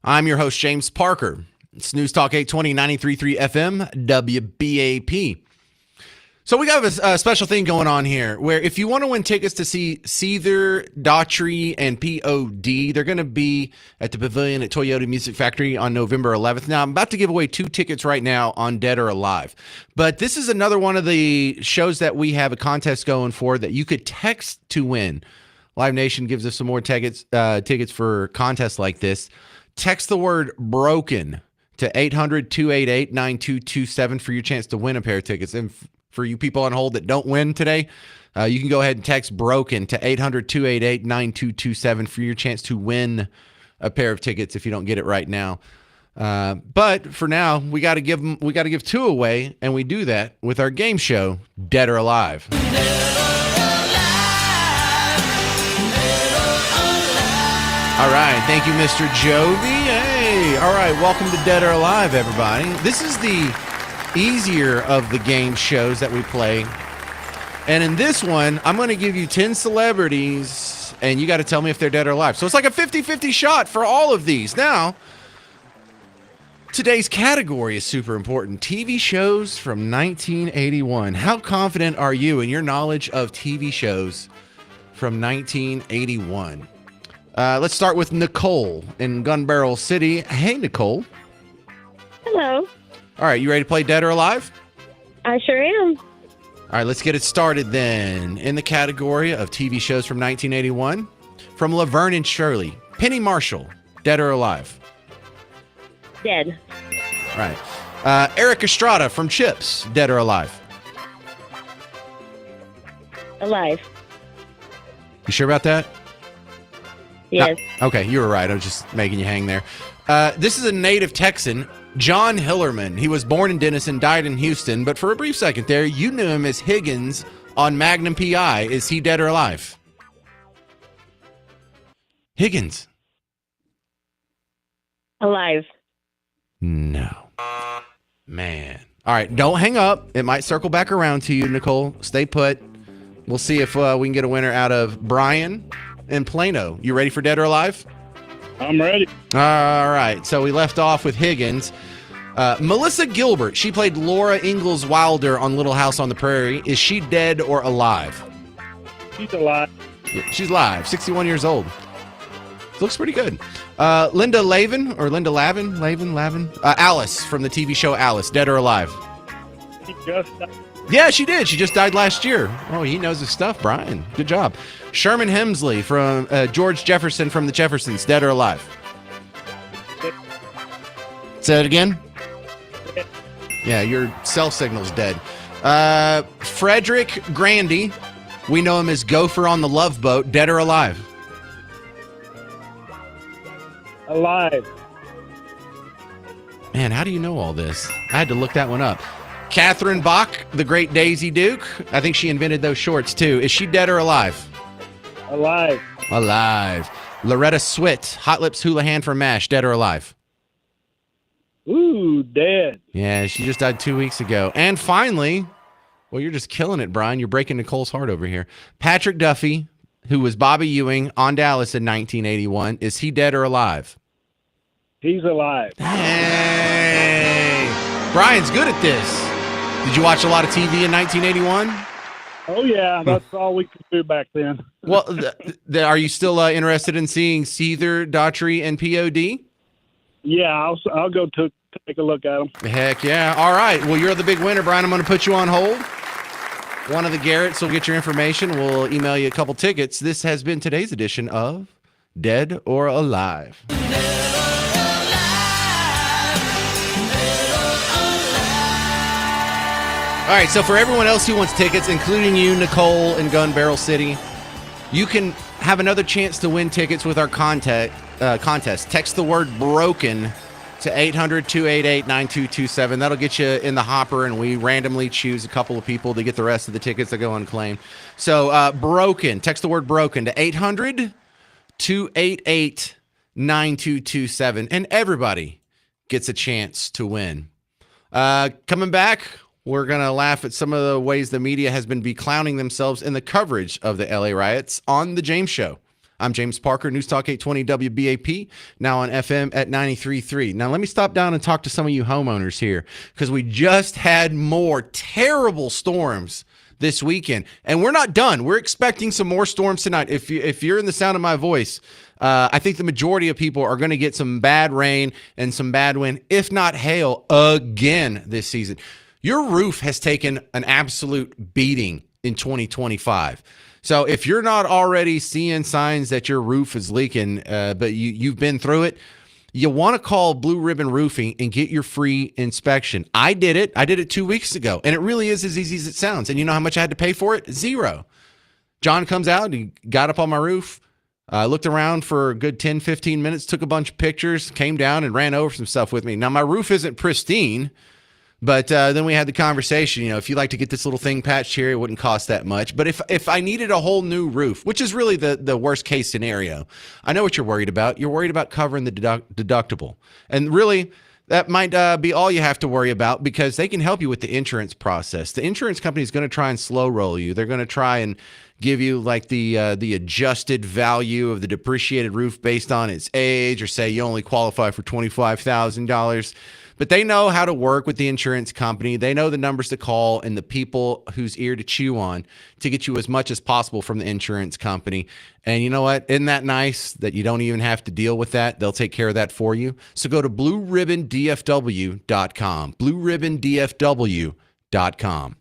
I'm your host, James Parker. It's News Talk 820, 93.3 FM, WBAP. So we got a special thing going on here where if you want to win tickets to see Seether, Daughtry, and POD, they're going to be at the Pavilion at Toyota Music Factory on November 11th. Now, I'm about to give away 2 tickets right now on Dead or Alive. But this is another one of the shows that we have a contest going for that you could text to win. Live Nation gives us some more tickets for contests like this. Text the word broken to 800-288-9227 for your chance to win a pair of tickets. And for you people on hold that don't win today, you can go ahead and text broken to 800-288-9227 for your chance to win a pair of tickets if you don't get it right now. But for now, we got to give 2 away, and we do that with our game show, Dead or Alive. All right. Thank you, Mr. Jovi. Hey. All right. Welcome to Dead or Alive, everybody. This is the easier of the game shows that we play. And in this one, I'm going to give you 10 celebrities, and you got to tell me if they're dead or alive. So it's like a 50-50 shot for all of these. Now, today's category is super important. TV shows from 1981. How confident are you in your knowledge of TV shows from 1981? Let's start with Nicole in Gun Barrel City. Hey, Nicole. Hello. All right, you ready to play Dead or Alive? I sure am. All right, let's get it started then. In the category of TV shows from 1981, from Laverne and Shirley, Penny Marshall, Dead or Alive? Dead. All right. Eric Estrada from Chips, Dead or Alive? Alive. You sure about that? Yes. Okay, you were right. I was just making you hang there. This is a native Texan, John Hillerman. He was born in Denison, died in Houston, but for a brief second there, you knew him as Higgins on Magnum P.I. Is he dead or alive? Higgins. Alive. No. Man. All right, don't hang up. It might circle back around to you, Nicole. Stay put. We'll see if we can get a winner out of Brian in Plano. You ready for Dead or Alive? I'm ready. All right. So we left off with Higgins. Melissa Gilbert. She played Laura Ingalls Wilder on Little House on the Prairie. Is she dead or alive? She's alive. Yeah, she's alive. 61 years old. Looks pretty good. Linda Lavin or Linda Lavin? Alice from the TV show Alice. Dead or alive? She just died. Yeah, she did. She just died last year. Oh, he knows his stuff, Brian. Good job. Sherman Hemsley from George Jefferson from the Jeffersons. Dead or alive? Say it again? Yeah, your cell signal's dead. Frederick Grandy. We know him as Gopher on the Love Boat. Dead or alive? Alive. Man, how do you know all this? I had to look that one up. Catherine Bach, the great Daisy Duke. I think she invented those shorts, too. Is she dead or alive? Alive. Alive. Loretta Swit, Hot Lips Houlihan from MASH. Dead or alive? Ooh, dead. Yeah, she just died 2 weeks ago. And finally, well, you're just killing it, Brian. You're breaking Nicole's heart over here. Patrick Duffy, who was Bobby Ewing on Dallas in 1981. Is he dead or alive? He's alive. Hey! Brian's good at this. Did you watch a lot of TV in 1981? Oh, yeah. That's all we could do back then. Well, are you still interested in seeing Seether, Daughtry, and POD? Yeah, I'll go take a look at them. Heck yeah. All right. Well, you're the big winner, Brian. I'm going to put you on hold. One of the Garretts will get your information. We'll email you a couple tickets. This has been today's edition of Dead or Alive. All right, so for everyone else who wants tickets, including you, Nicole, in Gun Barrel City, you can have another chance to win tickets with our contest. Text the word broken to 800-288-9227. That'll get you in the hopper, and we randomly choose a couple of people to get the rest of the tickets that go unclaimed. So broken, text the word broken to 800-288-9227, and everybody gets a chance to win. Coming back, we're going to laugh at some of the ways the media has been beclowning themselves in the coverage of the LA riots on The James Show. I'm James Parker, News Talk 820 WBAP, now on FM at 93.3. Now, let me stop down and talk to some of you homeowners here, because we just had more terrible storms this weekend, and we're not done. We're expecting some more storms tonight. If you're in the sound of my voice, I think the majority of people are going to get some bad rain and some bad wind, if not hail, again this season. Your roof has taken an absolute beating in 2025. So if you're not already seeing signs that your roof is leaking, but you've been through it, you want to call Blue Ribbon Roofing and get your free inspection. I did it. I did it 2 weeks ago, and it really is as easy as it sounds. And you know how much I had to pay for it? $0. John comes out, he got up on my roof. I looked around for a good 10, 15 minutes, took a bunch of pictures, came down and ran over some stuff with me. Now, my roof isn't pristine, but then we had the conversation, if you like to get this little thing patched here, it wouldn't cost that much. But if I needed a whole new roof, which is really the worst case scenario, I know what you're worried about. You're worried about covering the deductible. And really, that might be all you have to worry about, because they can help you with the insurance process. The insurance company is going to try and slow roll you. They're going to try and give you like the adjusted value of the depreciated roof based on its age, or say you only qualify for $25,000. But they know how to work with the insurance company. They know the numbers to call and the people whose ear to chew on to get you as much as possible from the insurance company. And you know what? Isn't that nice that you don't even have to deal with that? They'll take care of that for you. So go to blueribbondfw.com, blueribbondfw.com.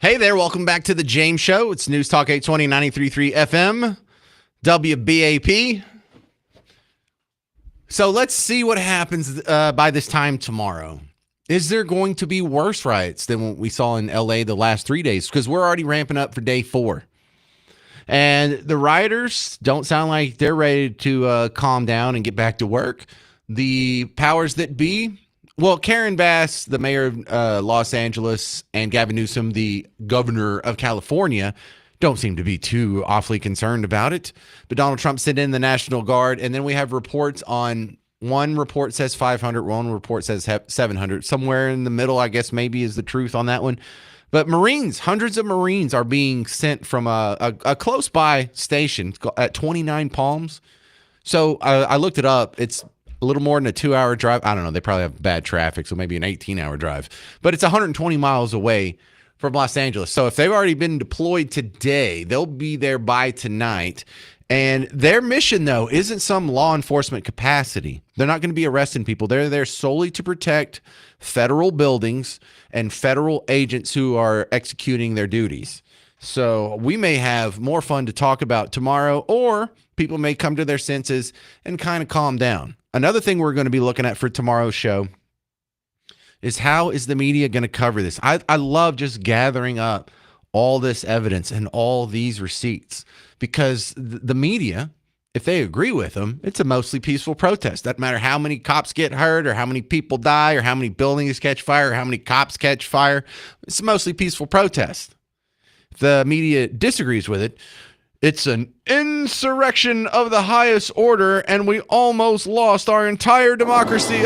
Hey there, welcome back to the James Show. It's News Talk 820 93.3 FM, WBAP. So let's see what happens by this time tomorrow. Is there going to be worse riots than what we saw in LA the last 3 days? Because we're already ramping up for day 4. And the rioters don't sound like they're ready to calm down and get back to work. The powers that be, well, Karen Bass, the mayor of Los Angeles, and Gavin Newsom, the governor of California, don't seem to be too awfully concerned about it. But Donald Trump sent in the National Guard, and then we have reports on, one report says 500, one report says 700. Somewhere in the middle, I guess, maybe is the truth on that one. But Marines, hundreds of Marines are being sent from a close-by station at 29 Palms. So I looked it up. It's a little more than a 2-hour drive. I don't know. They probably have bad traffic, so maybe an 18-hour drive. But it's 120 miles away from Los Angeles. So if they've already been deployed today, they'll be there by tonight. And their mission, though, isn't some law enforcement capacity. They're not going to be arresting people. They're there solely to protect federal buildings and federal agents who are executing their duties. So we may have more fun to talk about tomorrow, or people may come to their senses and kind of calm down. Another thing we're going to be looking at for tomorrow's show is how is the media going to cover this? I love just gathering up all this evidence and all these receipts, because the media, if they agree with them, it's a mostly peaceful protest. Doesn't matter how many cops get hurt or how many people die or how many buildings catch fire or how many cops catch fire. It's a mostly peaceful protest. If the media disagrees with it, it's an insurrection of the highest order and we almost lost our entire democracy.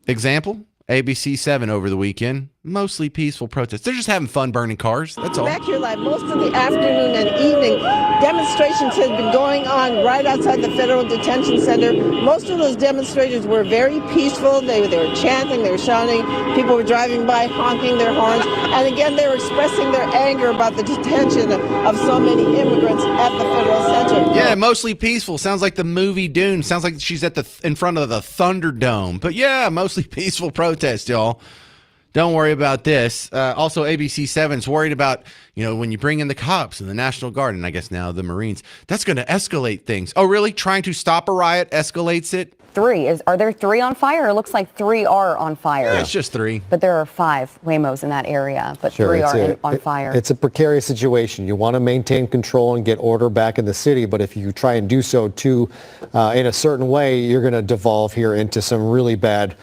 Example, ABC 7 over the weekend. Mostly peaceful protests. They're just having fun burning cars. That's all. Back here live most of the afternoon and evening. Demonstrations have been going on right outside the Federal Detention Center. Most of those demonstrators were very peaceful. They were chanting, they were shouting. People were driving by honking their horns. And again, they were expressing their anger about the detention of so many immigrants at the Federal Center. Yeah, mostly peaceful. Sounds like the movie Dune. Sounds like she's at in front of the Thunderdome. But yeah, mostly peaceful protest, y'all. Don't worry about this. Also, ABC 7's worried about, when you bring in the cops and the National Guard, and I guess now the Marines, that's going to escalate things. Oh, really? Trying to stop a riot escalates it? 3. Are there 3 on fire? It looks like 3 are on fire. Yeah, it's just 3. But there are 5 Waymos in that area, but 3 are on fire. It's a precarious situation. You want to maintain control and get order back in the city, but if you try and do so too in a certain way, you're going to devolve here into some really bad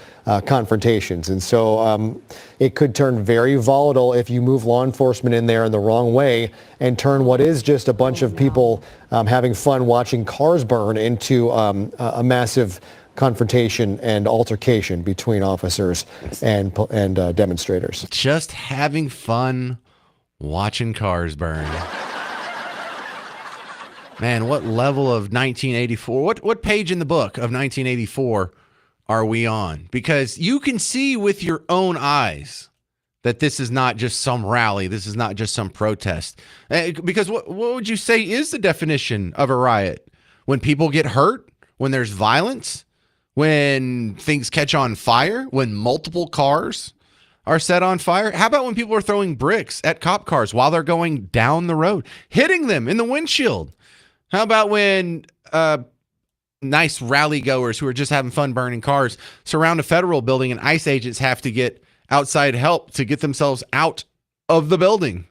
confrontations. And so it could turn very volatile if you move law enforcement in there in the wrong way and turn what is just a bunch of people having fun watching cars burn into a massive confrontation and altercation between officers and demonstrators. Just having fun watching cars burn. Man, what level of 1984? What page in the book of 1984 are we on? Because you can see with your own eyes that this is not just some rally. This is not just some protest. Because what would you say is the definition of a riot? When people get hurt? When there's violence? When things catch on fire? When multiple cars are set on fire? How about when people are throwing bricks at cop cars while they're going down the road, hitting them in the windshield? How about when nice rally goers who are just having fun burning cars surround a federal building and ICE agents have to get outside help to get themselves out of the building?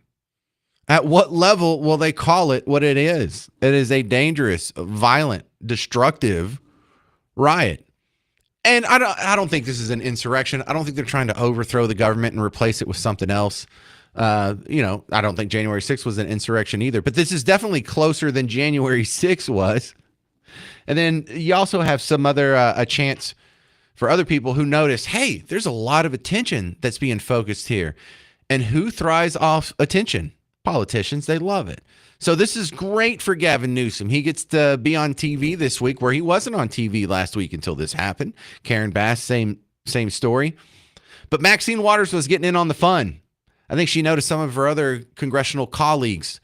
At what level will they call it what it is? It is a dangerous, violent, destructive riot. And I don't think this is an insurrection. I don't think they're trying to overthrow the government and replace it with something else. I don't think January 6th was an insurrection either, but this is definitely closer than January 6th was. And then you also have some other a chance for other people who notice, hey, there's a lot of attention that's being focused here. And who thrives off attention? Politicians. They love it. So this is great for Gavin Newsom. He gets to be on TV this week where he wasn't on TV last week until this happened. Karen Bass, same story. But Maxine Waters was getting in on the fun. I think she noticed some of her other congressional colleagues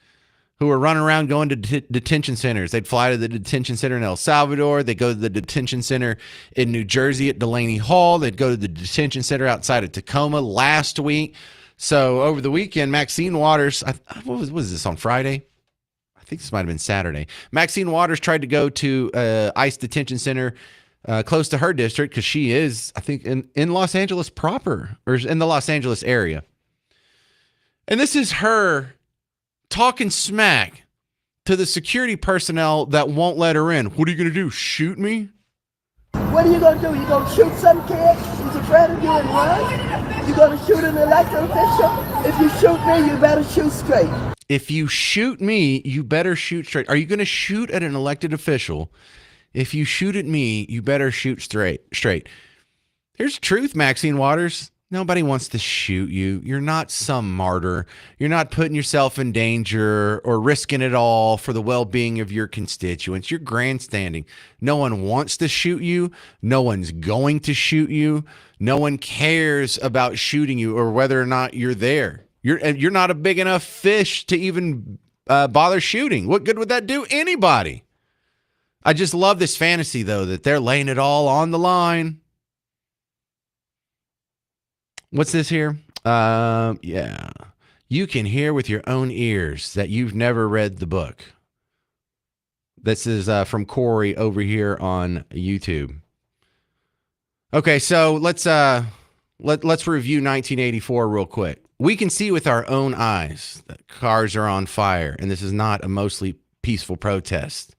who were running around going to detention centers. They'd fly to the detention center in El Salvador. They'd go to the detention center in New Jersey at Delaney Hall. They'd go to the detention center outside of Tacoma last week. So over the weekend, Maxine Waters, what was this, on Friday? I think this might have been Saturday. Maxine Waters tried to go to ICE detention center close to her district because she is, I think, in Los Angeles proper, or in the Los Angeles area. And this is her talking smack to the security personnel that won't let her in. What are you going to do, shoot me? What are you going to do? You going to shoot some kid who's afraid of you and run? You going to shoot an elected official? If you shoot me, you better shoot straight. If you shoot me, you better shoot straight. Are you going to shoot at an elected official? If you shoot at me, you better shoot straight. Here's the truth, Maxine Waters. Nobody wants to shoot you. You're not some martyr. You're not putting yourself in danger or risking it all for the well-being of your constituents. You're grandstanding. No one wants to shoot you. No one's going to shoot you. No one cares about shooting you or whether or not you're there. You're not a big enough fish to even bother shooting. What good would that do anybody? I just love this fantasy, though, that they're laying it all on the line. What's this here? Yeah. You can hear with your own ears that you've never read the book. This is from Corey over here on YouTube. Okay, so let's review 1984 real quick. We can see with our own eyes that cars are on fire, and this is not a mostly peaceful protest.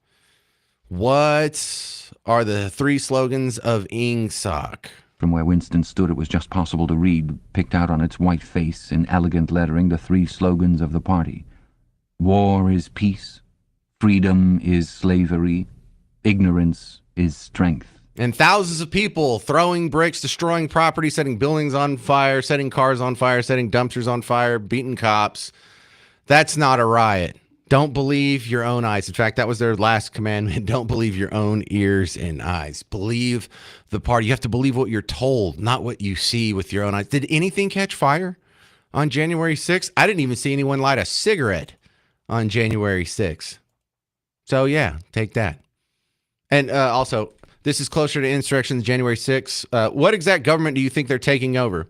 What are the three slogans of Ingsoc? From where Winston stood, it was just possible to read, picked out on its white face in elegant lettering, the three slogans of the party. War is peace, freedom is slavery, ignorance is strength. And thousands of people throwing bricks, destroying property, setting buildings on fire, setting cars on fire, setting dumpsters on fire, beating cops. That's not a riot. Don't believe your own eyes. In fact, that was their last commandment. Don't believe your own ears and eyes. Believe the party. You have to believe what you're told, not what you see with your own eyes. Did anything catch fire on January 6th? I didn't even see anyone light a cigarette on January 6th. So, yeah, take that. And also, this is closer to insurrection than January 6th. What exact government do you think they're taking over?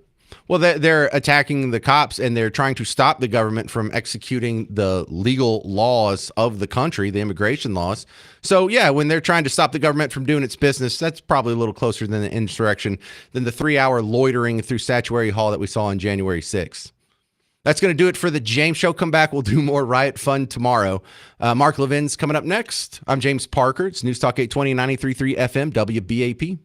Well, they're attacking the cops, and they're trying to stop the government from executing the legal laws of the country, the immigration laws. So, yeah, when they're trying to stop the government from doing its business, that's probably a little closer than the insurrection, than the 3-hour loitering through Statuary Hall that we saw on January 6th. That's going to do it for the James Show. Come back. We'll do more riot fun tomorrow. Mark Levin's coming up next. I'm James Parker. It's News Talk 820, 93.3 FM, WBAP.